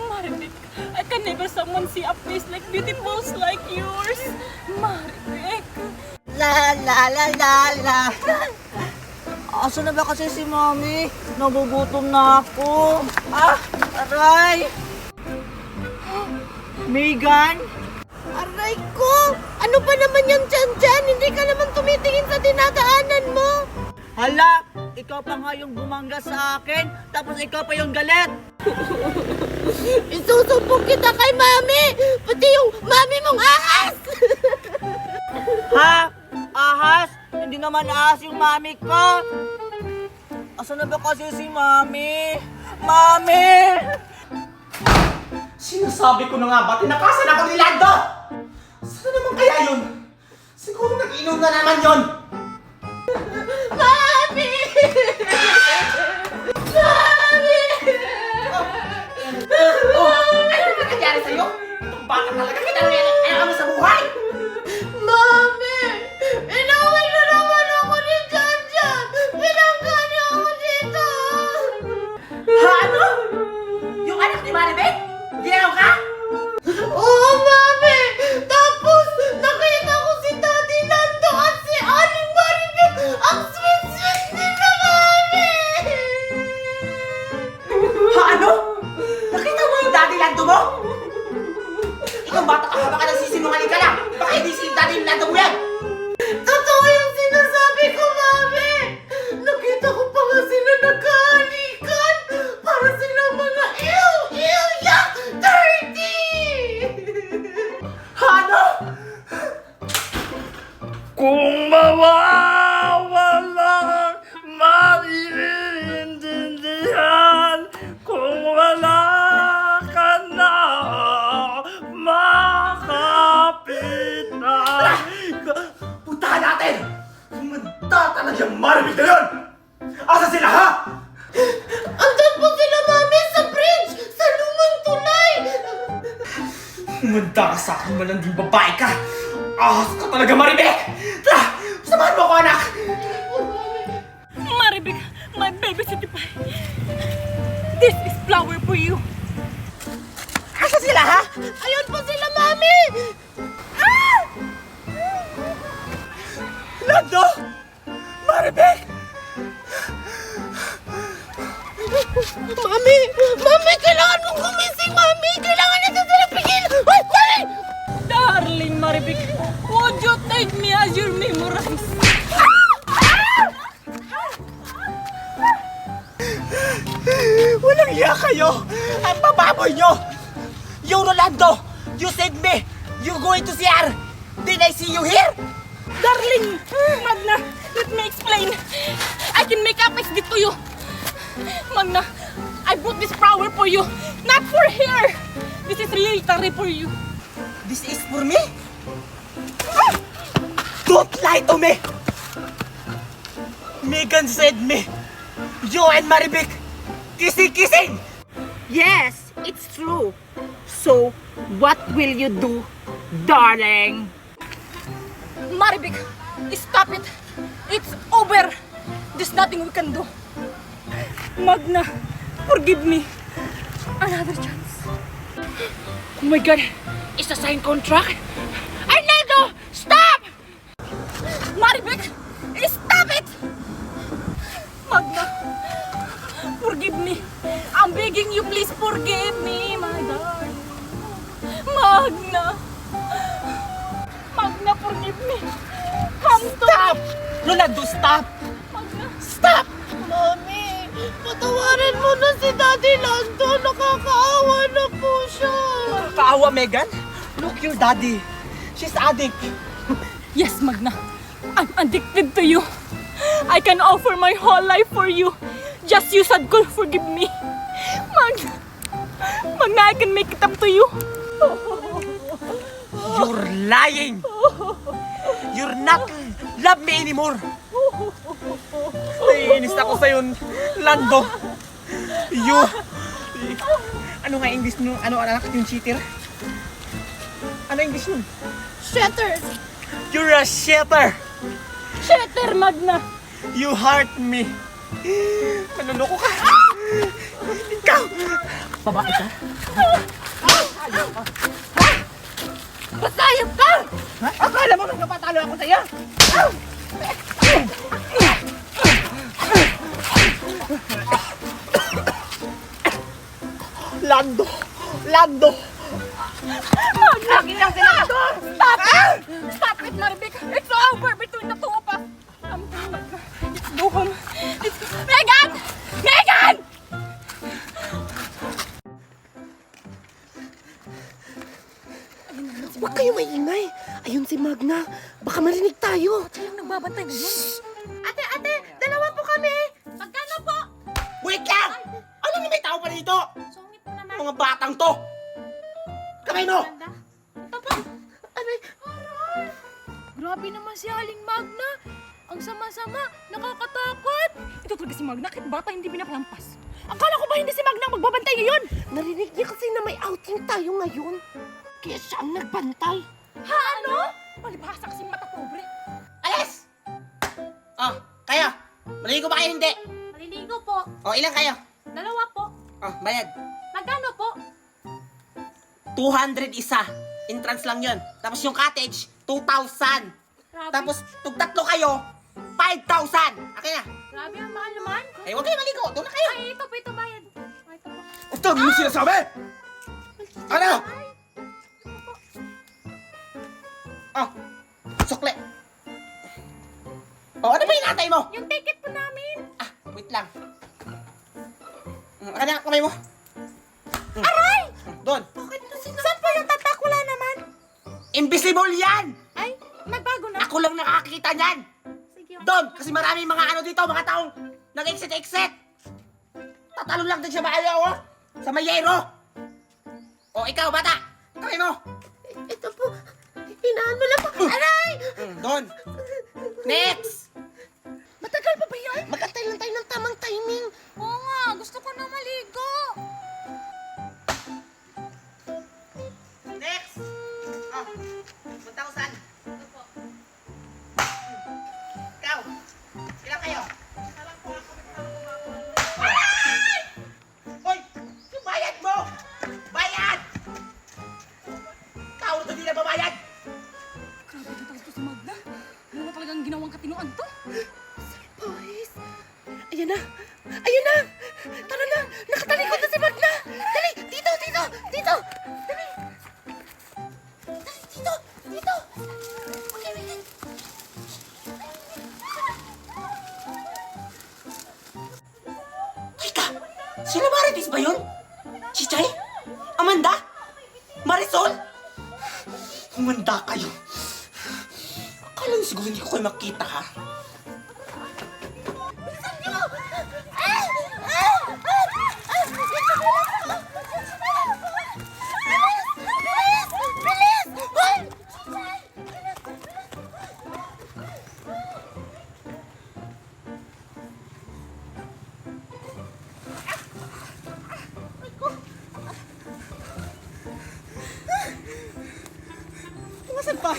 Speaker 5: Maribik, I can never someone see a face like beautiful like yours. Maribik.
Speaker 2: La la la la la. Asa na ba kasi si Mami? Nagugutom na ako. Aray! Megan?
Speaker 1: Aray ko! Ano ba naman yan dyan? Hindi ka naman tumitingin sa dinadaanan mo.
Speaker 2: Hala! Ikaw pa nga yung bumangga sa akin, tapos ikaw pa yung galit.
Speaker 1: Isusumbong kita kay Mami! Pati yung Mami mong ahas!
Speaker 2: Ha? Ahas? Hindi naman ahas yung Mami ko. Asa na ba kasi si Mami? Mami!
Speaker 6: Sinasabi ko na nga ba, tinakasan ako ni Lando! Saan naman kaya yun? Siguro nag-inom na naman yun!
Speaker 1: Mami! Mami!
Speaker 6: Ano ba nangyari sa'yo? Itong bata talaga, kinalayan mo sa buhay!
Speaker 1: Mami! Inaway na naman ako ni Janjan! Pinangga niya ako dito!
Speaker 6: Ha, ano? Yung anak ni Maribek? Ginaw ka?
Speaker 1: Oo, Mami! Tapos, nakita ko si Daddy Lando at si Aling Maribel! Ang sweet-sweet nila, Mami!
Speaker 6: Ha, ano? Nakita mo yung Daddy Lando mo? Ikaw bata ka, baka nagsisinungaling ka lang! Baka hindi si Daddy Lando mo yan!
Speaker 1: Totoo yung sinasabi ko, Mami! Nakita ko pa nga sila nagkahalikan! Para sila mga yak! Dirty!
Speaker 6: Ha, ano?
Speaker 7: Kung mawawalang maiintindihan, kung wala ka na makapitan.
Speaker 6: Puntahan natin! Manda talaga yung Maribek na yun! Asa sila, ha?
Speaker 1: Andun po sila, Mami, sa bridge! Sa lumang tulay!
Speaker 6: Manda ka sa akin, malanding babae ka! Ahas ka talaga, Maribek! Tara! Samahan mo ako, anak!
Speaker 5: Maribik, my baby city pie. This is flower for you.
Speaker 2: Asa sila, ha?
Speaker 1: Ayun po sila, Mami!
Speaker 6: Lando! Maribek!
Speaker 1: Mami! Mami! Kailangan mong gumising, Mami! Kailangan natin sila pigil! Ay! Mami!
Speaker 5: Darling Maribik, would you take me as your memorize?
Speaker 6: Walang iya kayo! Ang bababoy nyo! You, Rolando! You saved me! You going to CR! Did I see you here?
Speaker 5: Darling, Magna, let me explain. I can make up this to you. Magna, I bought this flower for you, not for here. This is really for you.
Speaker 6: This is for me? Don't lie to me! Megan said me, you and Maribek, kissing!
Speaker 2: Yes, it's true. So, what will you do, darling?
Speaker 5: Maribik, stop it. It's over. There's nothing we can do. Magna, forgive me. Another chance. Oh my God, it's a signed contract. Arnaldo, stop! Maribik, stop it! Magna, forgive me. I'm begging you, please forgive me, my darling. Magna. Magna, forgive me. Come to
Speaker 6: Stop! Rolando, stop!
Speaker 5: Magna.
Speaker 6: Stop!
Speaker 1: Mami, patawarin mo na si Daddy Lando. Nakakaawa na po siya.
Speaker 6: Kaawa, Megan? Look, your daddy. She's addict.
Speaker 5: Yes, Magna. I'm addicted to you. I can offer my whole life for you. Just you said could forgive me. Magna. Magna, I can make it up to you.
Speaker 6: You're lying! You're not love me anymore! Naiinis ako sa'yo, Lando! You... Ano nga English nung ano anak yung cheater? Ano English nun?
Speaker 1: Shatters.
Speaker 6: You're a shitter!
Speaker 5: Shatter, Magna.
Speaker 6: You hurt me! Manuloko ka! Ikaw! Babae ka?
Speaker 2: Masayap ka! Ha? Akala mo nagpapatalo ako sa'yo?
Speaker 6: Lando! Lando!
Speaker 2: Lagi lang sila ito!
Speaker 5: Stop it! Stop it, Maribik. It's over between the two of us. Magna, let's go home. Megan! Megan!
Speaker 3: Huwag kayo maingay. Ayun si Magna. Baka marinig tayo.
Speaker 5: Siya yung nagbabantay ngayon.
Speaker 1: Ate, dalawa po kami. Magkano po?
Speaker 6: Wait lang! Alam na may tao pa dito!
Speaker 1: Sungit po naman.
Speaker 6: Mga batang to! Kamay mo!
Speaker 1: Ito po. Aray.
Speaker 4: Grabe naman si Aling Magna. Ang sama-sama, nakakatakot.
Speaker 5: Ito talaga si Magna. Kahit bata hindi pinapalampas. Akala ko ba hindi si Magna ang magbabantay ngayon?
Speaker 3: Narinig niya kasi na may outing tayo ngayon. Kaya siya ang nagbantay.
Speaker 5: Ha? Ano? Palibhasa kasi mata pobre.
Speaker 6: Alis! Oh, kayo! Maliligo ba kayo hindi?
Speaker 1: Maliligo po.
Speaker 6: Oh, ilan kayo?
Speaker 1: Dalawa po.
Speaker 6: Oh, bayad.
Speaker 1: Magkano po?
Speaker 6: 200 isa. Entrance lang yun. Tapos yung cottage, 2,000.
Speaker 1: Grabe.
Speaker 6: Tapos, kung tatlo kayo, 5,000. Akin na.
Speaker 1: Grabe ang mahal naman.
Speaker 6: Eh, huwag kayo maligo. Doon na kayo.
Speaker 1: Ay, ito po, ito bayad. Ay, ito po.
Speaker 7: Ito, ano yung sinasabi? Ano?
Speaker 6: Oh, sukle. Oh, ano ba hinatay mo?
Speaker 1: Yung ticket po namin.
Speaker 6: Ah, wait lang. Akin na, kamay mo. Aray! Doon.
Speaker 1: Saan po yung tatak? Wala naman.
Speaker 6: Invisible yan!
Speaker 1: Ay, nagbago na.
Speaker 6: Ako lang nakakita niyan.
Speaker 1: Sige.
Speaker 6: Doon, kasi maraming mga ano dito, mga taong nag-exit-exit. Tatalo lang din siya maayaw, oh. Sa mayero. O, ikaw, bata. Kamay mo.
Speaker 1: Ito po. Hinaan mo lang po. Aray!
Speaker 6: Doon. Next.
Speaker 1: Matagal pa ba yan?
Speaker 3: Magantay lang tayo ng tamang timing.
Speaker 4: Oo nga, gusto ko na maligo.
Speaker 6: Next. Oh, 1,000. Ikaw. Ilan kayo? Aray! Hoy, yung bayad mo. Bayad! Tao na to, di na babayad.
Speaker 5: Grabe na talaga to si Magna. Ano na talagang ginawang katinuan to?
Speaker 3: Boys. Ayan na. Ayan na. Tara na. Nakatalikod na si Magna. Dali. Dito, dito, dito. Dali. Dali, dito, dito. Okay, wait.
Speaker 6: Teka, sila Marites ba yun? Si Chay? Amanda? Marisol? Amanda kayo. Akala niyo siguro hindi ko kayo makita, ha?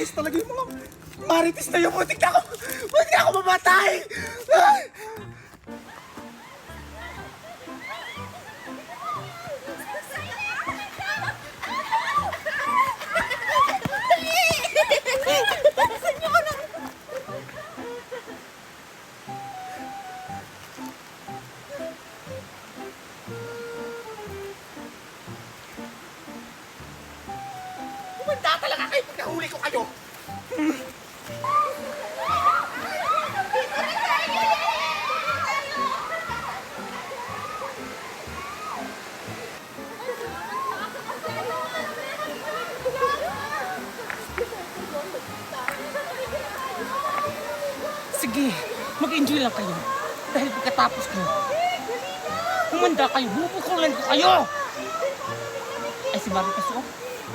Speaker 6: Ayos talaga yung mga marites na yung butik na ako mamatay! Ay! Kumanda talaga kayo pag nahuli ko kayo!
Speaker 3: Sige, mag-enjoy lang kayo. Dahil pagkatapos ko, humanda kayo, bubukulan ko kayo! Ay, si Marites, oh,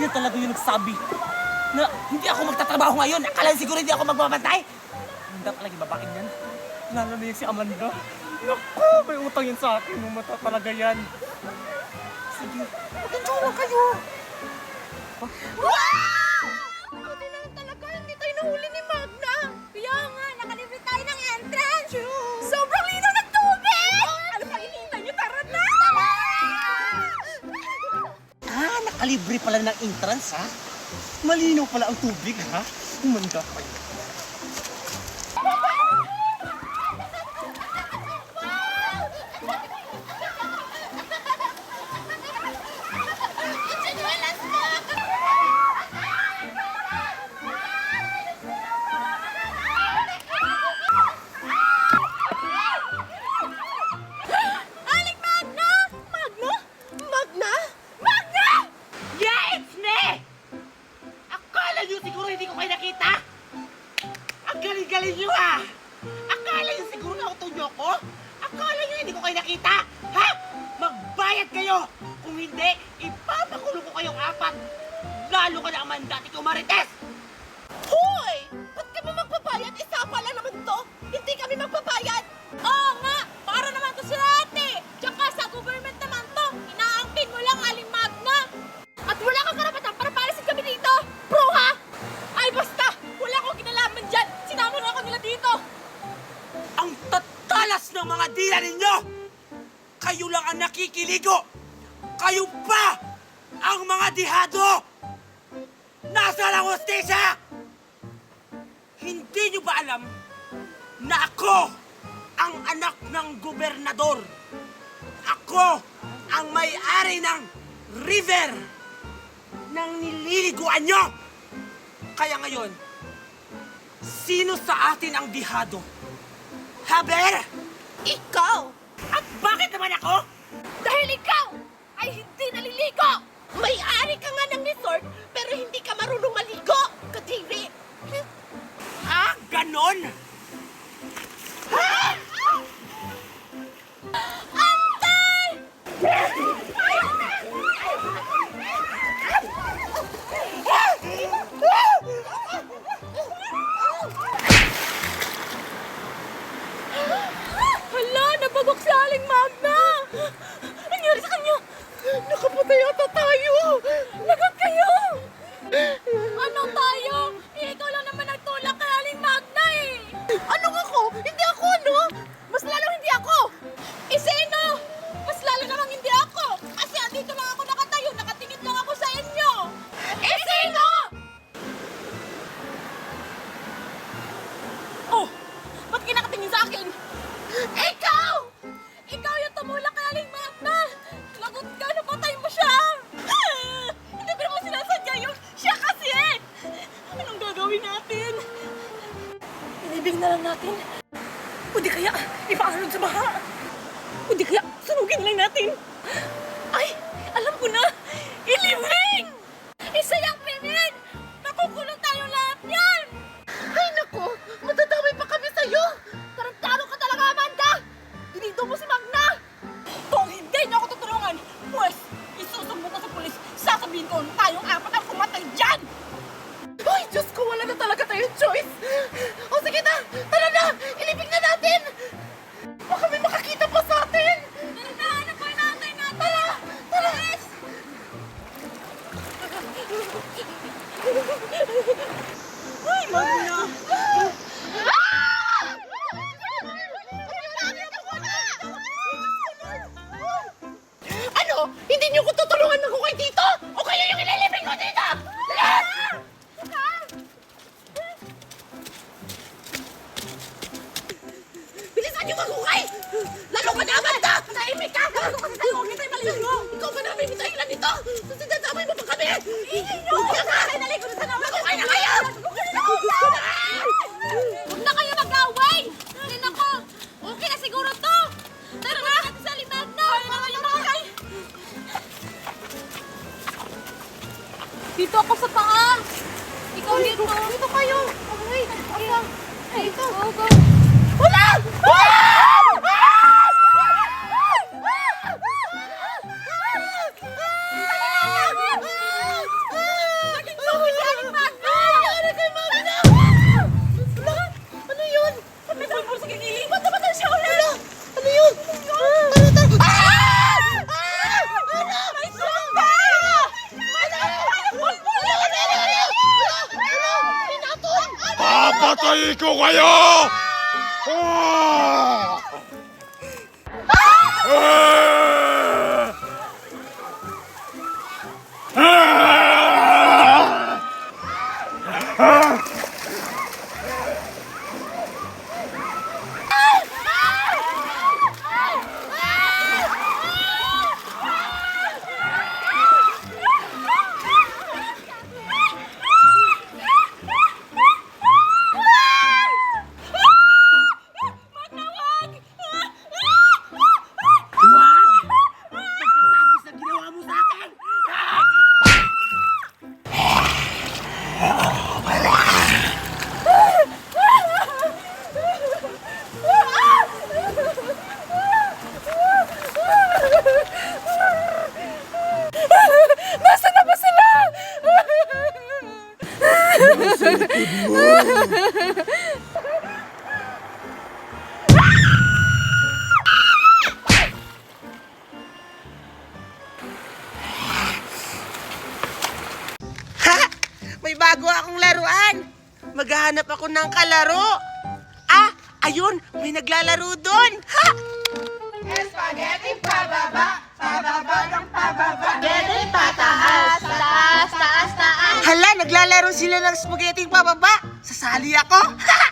Speaker 3: yan talaga yung nagsabi na hindi ako magtatrabaho ngayon. Akala siguro hindi ako magbabantay. Humanda talaga yung babaeng yan. Lalo na yung si Amanda. Naku, may utang yan sa akin. Umata talaga yan. Sige, mag-enjoy lang kayo.
Speaker 4: Buti na lang talaga, hindi tayo nahuli ni Magna. Kaya nga, nakalibre tayo ng entrance. Sobrang linaw ng tubig! Ano pa hinihintay niyo? Tara na!
Speaker 6: Ah, nakalibre pala ng entrance, ha? Malinaw pala ang tubig, ha? Humanda kayo.
Speaker 4: Aling Magna! Magna? Magna? Magna!
Speaker 6: Yeah, it's me! Akala nyo siguro hindi ko kayo nakita? Ang galing-galing nyo, ah! Akala nyo siguro nauto nyo ako? Akala nyo hindi ko kayo nakita? Ha? Magbayad kayo! Kung hindi, ipapakulong ko kayong apat! Lalo ka na Amanda at ikaw Marites!
Speaker 1: Hoy! Ba't ka mo magbabayad? Isa pala naman to! Hindi kami magbabayad!
Speaker 4: Oo nga! Para naman to sa ate! Tsaka sa government naman to! Inaangkin mo lang, Aling Magna! At wala kang karapatan para palisin kami dito! Pro ha? Ay basta! Wala akong kinalaman dyan! Sinama na ako nila dito!
Speaker 6: Ang tatalas ng mga dila ninyo! Kayo lang ang nakikiligo! Kayo pa ang mga dihado! Nasaan ang hostesya? Hindi nyo ba alam na ako ang anak ng gobernador? Ako ang may-ari ng river ng nililiguan nyo! Kaya ngayon, sino sa atin ang dihado? Haber!
Speaker 1: Ikaw!
Speaker 6: At bakit naman ako?
Speaker 1: Dahil ikaw ay hindi naliligo! May-ari ka nga ng resort, pero hindi ka marunong maligo! Kadiri!
Speaker 6: Ah, ganon?
Speaker 4: Hala! Nabagok si Aling Magna! Nangyari sa kanya?
Speaker 1: Nakapatay ata tayo!
Speaker 4: Lagot kayo! Ano tayo? Eh, ikaw lang naman nagtulak kay Aling Magna eh!
Speaker 1: Anong ako? Hindi ako, no?
Speaker 4: Mas lalong hindi ako! Eh, sino? Mas lalo namang hindi ako! Kasi andito lang ako nakatayo, nakatingin lang ako sa inyo! Eh, sino? Oh! Ba't ka nakatingin sa akin? Ikaw! Ikaw yung tumulak kay Aling Magna! Lagot ka, napatay mo siya! Ah! Hindi ko naman sinasadya yun! Siya kasi eh! Anong gagawin natin? Inibig na lang natin. O di kaya, ipaalod sa baha. O di kaya, sunugin lang natin. Ay, alam ko na! Ilibing! Isa yung krimen! Nakukulong tayo lahat yan!
Speaker 1: Ay, naku! Matadamay pa kami sa'yo!
Speaker 4: Tarantado ka talaga, Amanda! Dinido mo si Magna! Kung hindi niyo ako tutulungan, pues, isusumbong ko sa pulis. Sasabihin ko, tayong apat ang pumatay dyan!
Speaker 1: Ay, Diyos ko! Wala na talaga tayong choice! O sige na! Tara na! Ilibing na natin! Baka may makakita pa sa atin!
Speaker 4: Tara na, ano pa inaantay natin? Tara! Tara!
Speaker 6: yung magukay! Lalo ka na, Amanda! Tahimik ka! Lalo kasi sa'yo, huwag tayo maligo! Ikaw ba namin yung dahilan nito? Sinasabay mo pa kami! Ingay nyo! Huwag ka! Magukay na kayo!
Speaker 4: Huwag na kayo mag-away! Ay, nako! Okay na siguro to! Tara na! Sa limag na! Dito ako sa taas! Ikaw dito! Dito kayo! Okay! Dito! Go! Wala!
Speaker 1: Ano yun?
Speaker 5: May bulbul sa gigili.
Speaker 1: Ba't naman siya ulit? Ano yun? Ano to?
Speaker 5: May sumpa!
Speaker 7: Papatayin ko kayo! Ah!
Speaker 6: Pagkatapos na ginawa mo sa akin!
Speaker 5: Nasaan na ba sila?
Speaker 6: Ha! May bago akong laruan! Maghahanap ako ng kalaro! Ah! Ayun! May naglalaro doon! Ha!
Speaker 2: Spaghetti pababa, pababa ng pababa.
Speaker 4: Spaghetti pataas! Taas! Taas! Taas!
Speaker 6: Hala! Naglalaro sila ng spaghetti pababa! Sasali ako! Ha!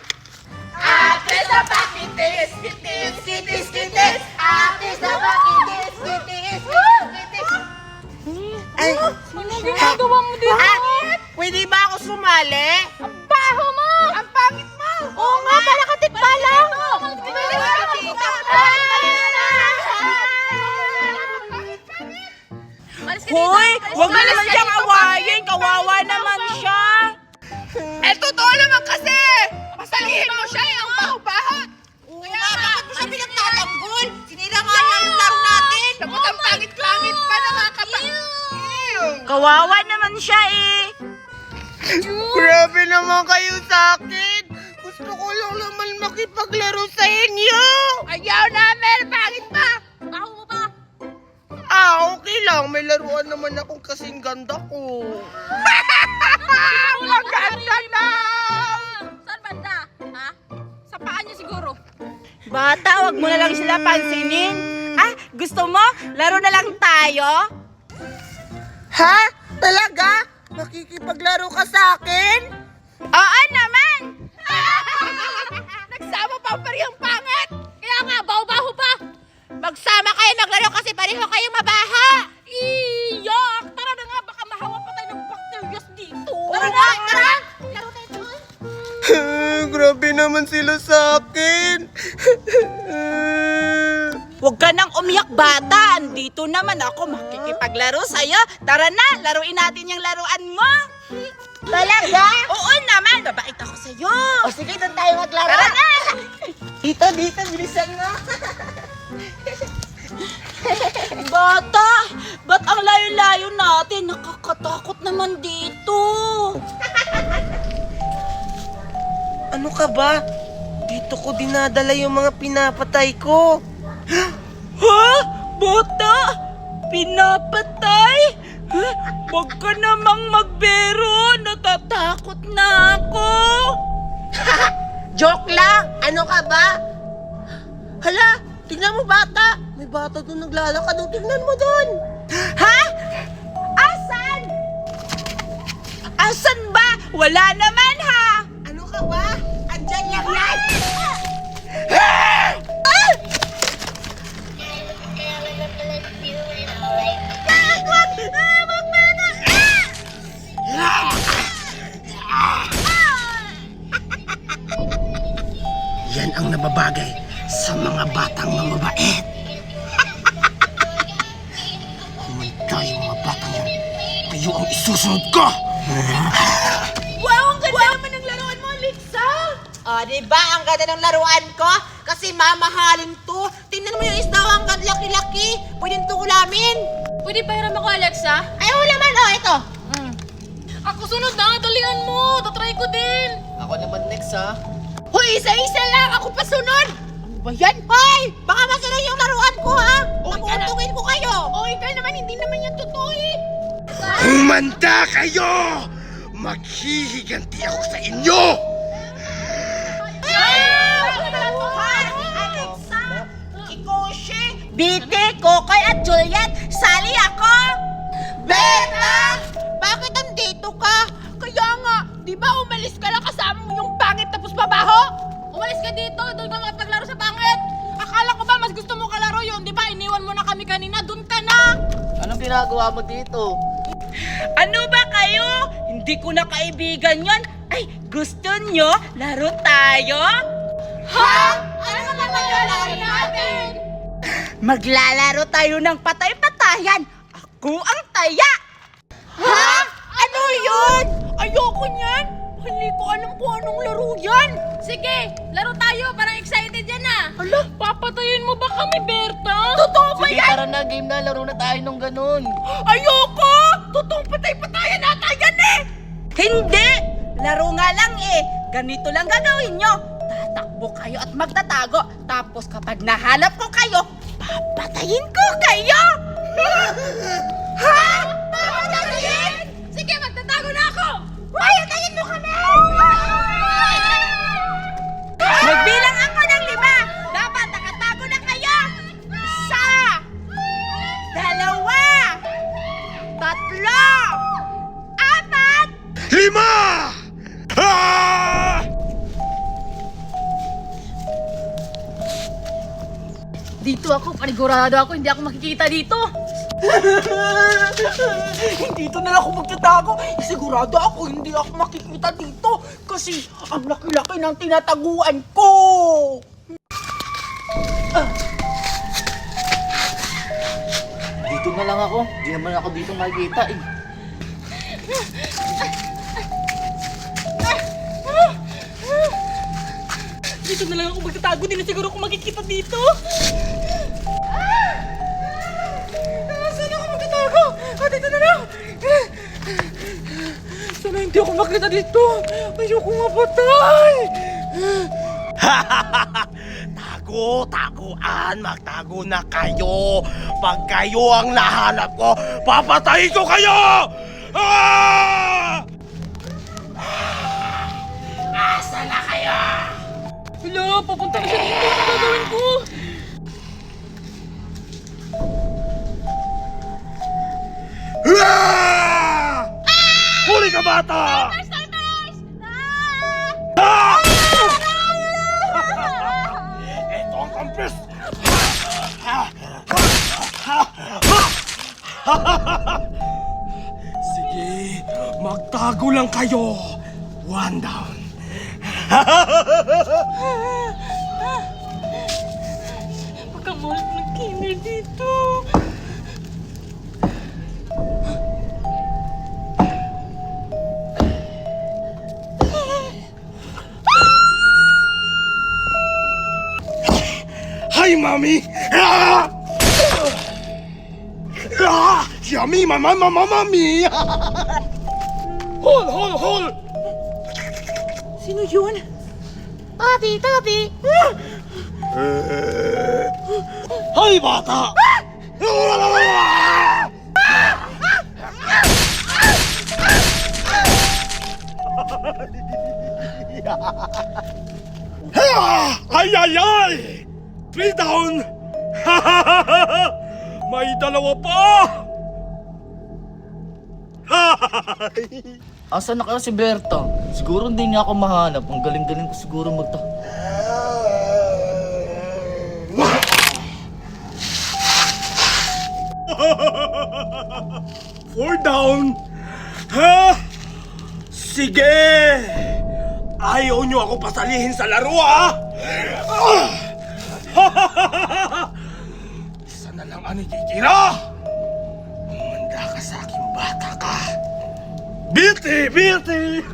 Speaker 2: Ate sa pakitis, kitis, kitis, kitis. Ate sa pakitis, kitis, kitis, kitis.
Speaker 6: Ay!
Speaker 4: Ano ginagawa mo dito?
Speaker 6: Pwede ba ako sumali?
Speaker 4: Baho mo!
Speaker 2: Ang pangit mo.
Speaker 4: Oo nga, para katikpa lang!
Speaker 3: Hoy! Huwag mo naman siyang awayin! Kawawa naman siya!
Speaker 2: Eh, totoo naman kasi. Pasalihin mo siya, ang baho-baho. Kaya bakit mo siya pinagtatanggol? Sinira nga niya yung laro natin. Dapat ang pangit-langit pa
Speaker 3: Kawawa naman siya eh!
Speaker 6: Grabe naman kayo sa akin! Gusto ko lang naman makipaglaro sa inyo!
Speaker 2: Ayaw namin, pangit pa.
Speaker 4: Baho mo ba?
Speaker 6: Ah, okay lang. May laruan naman akong kasing ganda ko.
Speaker 2: Maganda na.
Speaker 4: Saan banda? Ha? Sa paa niya siguro.
Speaker 3: Bata, wag mo na lang sila pansinin. Ah, gusto mo? Laro na lang tayo?
Speaker 6: Ha? Talaga? Makikipaglaro ka sa akin?
Speaker 3: Oo naman!
Speaker 2: Nagsama pa parehong pangit.
Speaker 4: Kaya nga, baho-baho pa!
Speaker 2: Magsama kayo maglaro kasi pareho kayong mabaha.
Speaker 5: Iyak! Tara na nga, baka mahawa pa tayo ng bacterias dito.
Speaker 2: Tara na, tara. Laro tayo doon.
Speaker 6: Grabe naman sila sa akin.
Speaker 3: Huwag ka nang umiyak, bata. Andito naman ako makikipaglaro sa'yo. Tara na, laruin natin yung laruan mo.
Speaker 6: Talaga?
Speaker 3: Oo naman, babait ako sa'yo.
Speaker 6: O sige, doon tayo maglaro.
Speaker 3: Tara na!
Speaker 6: Dito, bilisan mo.
Speaker 3: Bata, ba't ang layo-layo natin? Nakakatakot naman dito.
Speaker 6: Ano ka ba? Dito ko dinadala yung mga pinapatay ko.
Speaker 3: Ha? Bata? Pinapatay? Ha? Huwag ka namang magbero. Natatakot na ako.
Speaker 6: Joke lang! Ano ka ba? Hala, tingnan mo bata. May bata doon naglalakad. O, tingnan mo doon.
Speaker 3: Ha? Asan? Asan ba? Wala naman ha.
Speaker 6: Ano ka ba? Andyan lang yan. Yan ang nababagay sa mga batang mamabait. Humantay yung mga batang yan. Kayo ang isusunod ko!
Speaker 2: Wow, ang ganda naman ng laruan mo, Alexa! Diba? Ang ganda ng laruan ko? Kasi mamahalin to. Tingnan mo yung isda, ang laki-laki. Pwede ito ulamin.
Speaker 4: Pwede pahiram ako, Alexa?
Speaker 2: Ay, ulaman. Oh, ito.
Speaker 5: Ako sunod na, dalihan mo. Tatry ko din.
Speaker 3: Ako naman next ha.
Speaker 2: Hoy, isa-isa lang. Ako pa sunod. Ano ba yan? Hoy! Baka masira yung laruan ko, ha? Nakuutungin ko kayo.
Speaker 5: O, ikaw naman, hindi naman yan totoo eh.
Speaker 6: Humanda kayo! Maghihiganti ako sa inyo!
Speaker 2: Alexa, Kikoshi, Biti, Kokoy at Juliet, sali ako! Beta! Bakit andito ka?
Speaker 5: Kaya nga, di ba umalis ka lang kasama mo yung pangit tapos babaho? Umalis ka dito, doon ka mapaglaro sa pangit. Akala ko ba mas gusto mo kalaro yun, di ba? Iniwan mo na kami kanina, doon ka na.
Speaker 3: Anong ginagawa mo dito?
Speaker 2: Ano ba kayo? Hindi ko na kaibigan yon. Ay, gusto nyo? Laro tayo?
Speaker 5: Ha? Ano na lalaro natin?
Speaker 2: Maglalaro tayo ng patay-patayan. Ako ang taya. Ha? Ano yun?
Speaker 5: Ayoko niyan. Hindi ko alam kung anong laro yan. Sige, laro tayo. Parang excited yan ah. Hala, papatayin mo ba kami, Berta? Totoo ba
Speaker 3: Sige,
Speaker 5: yan?
Speaker 3: tara na, game na. Laro na tayo ng ganun.
Speaker 5: Ayoko! Totoong patay-patayan nata yan eh!
Speaker 2: Hindi! Laro nga lang eh. Ganito lang gagawin nyo. Tatakbo kayo at magtatago. Tapos kapag nahanap ko kayo, papatayin ko kayo! Ha? Papatayin?
Speaker 5: Sige, magtatago na ako!
Speaker 2: Patayin mo kami! Magbilang ako ng 5. Dapat nakatago na kayo. 1, 2, 3, 4.
Speaker 6: 5! Ah!
Speaker 5: Dito ako, panigurado ako, hindi ako makikita dito.
Speaker 2: Dito na lang ako magtatago. Sigurado ako hindi ako makikita dito kasi ang laki-laki ng tinataguan ko.
Speaker 3: Dito na lang ako. Hindi naman ako dito makikita eh.
Speaker 5: Dito na lang ako magtatago, hindi na siguro ako makikita dito. Saan ako magtatago? Dito na lang. Sana hindi ako makita dito. Ayoko mapatay.
Speaker 6: Tago-taguan, magtago na kayo. Pag kayo ang nahanap ko, papatayin ko kayo! Ah! Asa na kayo?
Speaker 5: Hala, papunta na siya dito. Ano gagawin ko?
Speaker 6: Ah! Huli ka, bata! Ah! Ito ang kampis! Sige, magtago lang kayo. 1 down.
Speaker 5: Pagkamahal ng kinder dito.
Speaker 6: Hi, Mommy! Ah! Ah! Yummy, Mommy! Hold!
Speaker 2: Sino yun?
Speaker 1: Tabi!
Speaker 6: Hi, bata! Ay! 3 down! May 2 pa!
Speaker 3: Asan na kaya si Berta? Siguro hindi niya ako mahanap. Ang galing-galing ko siguro magta...
Speaker 6: Four down! Ha? Sige!
Speaker 7: Ayaw nyo ako pasalihin sa laro, ha? Isa na lang ang ititira! Umanda ka sa aking bata ka! Beauty! Beauty!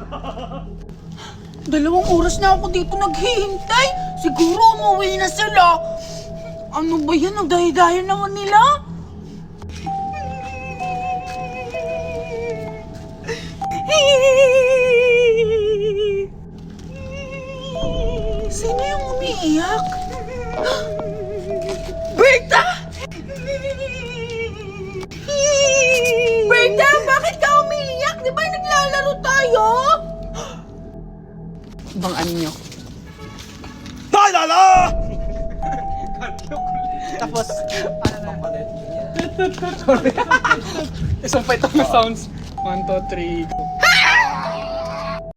Speaker 3: 2 oras na ako dito naghihintay. Siguro umuwi na sila. Ano ba yan? Nagdahi-dahi naman nila. Sino yung umiiyak? Berta! Berta, bakit ka umiiyak? Di ba naglalaro tayo? Bang ano nyo?
Speaker 7: Naalala!
Speaker 2: Tapos, Isang pa itong na sounds. 1, 2, 3.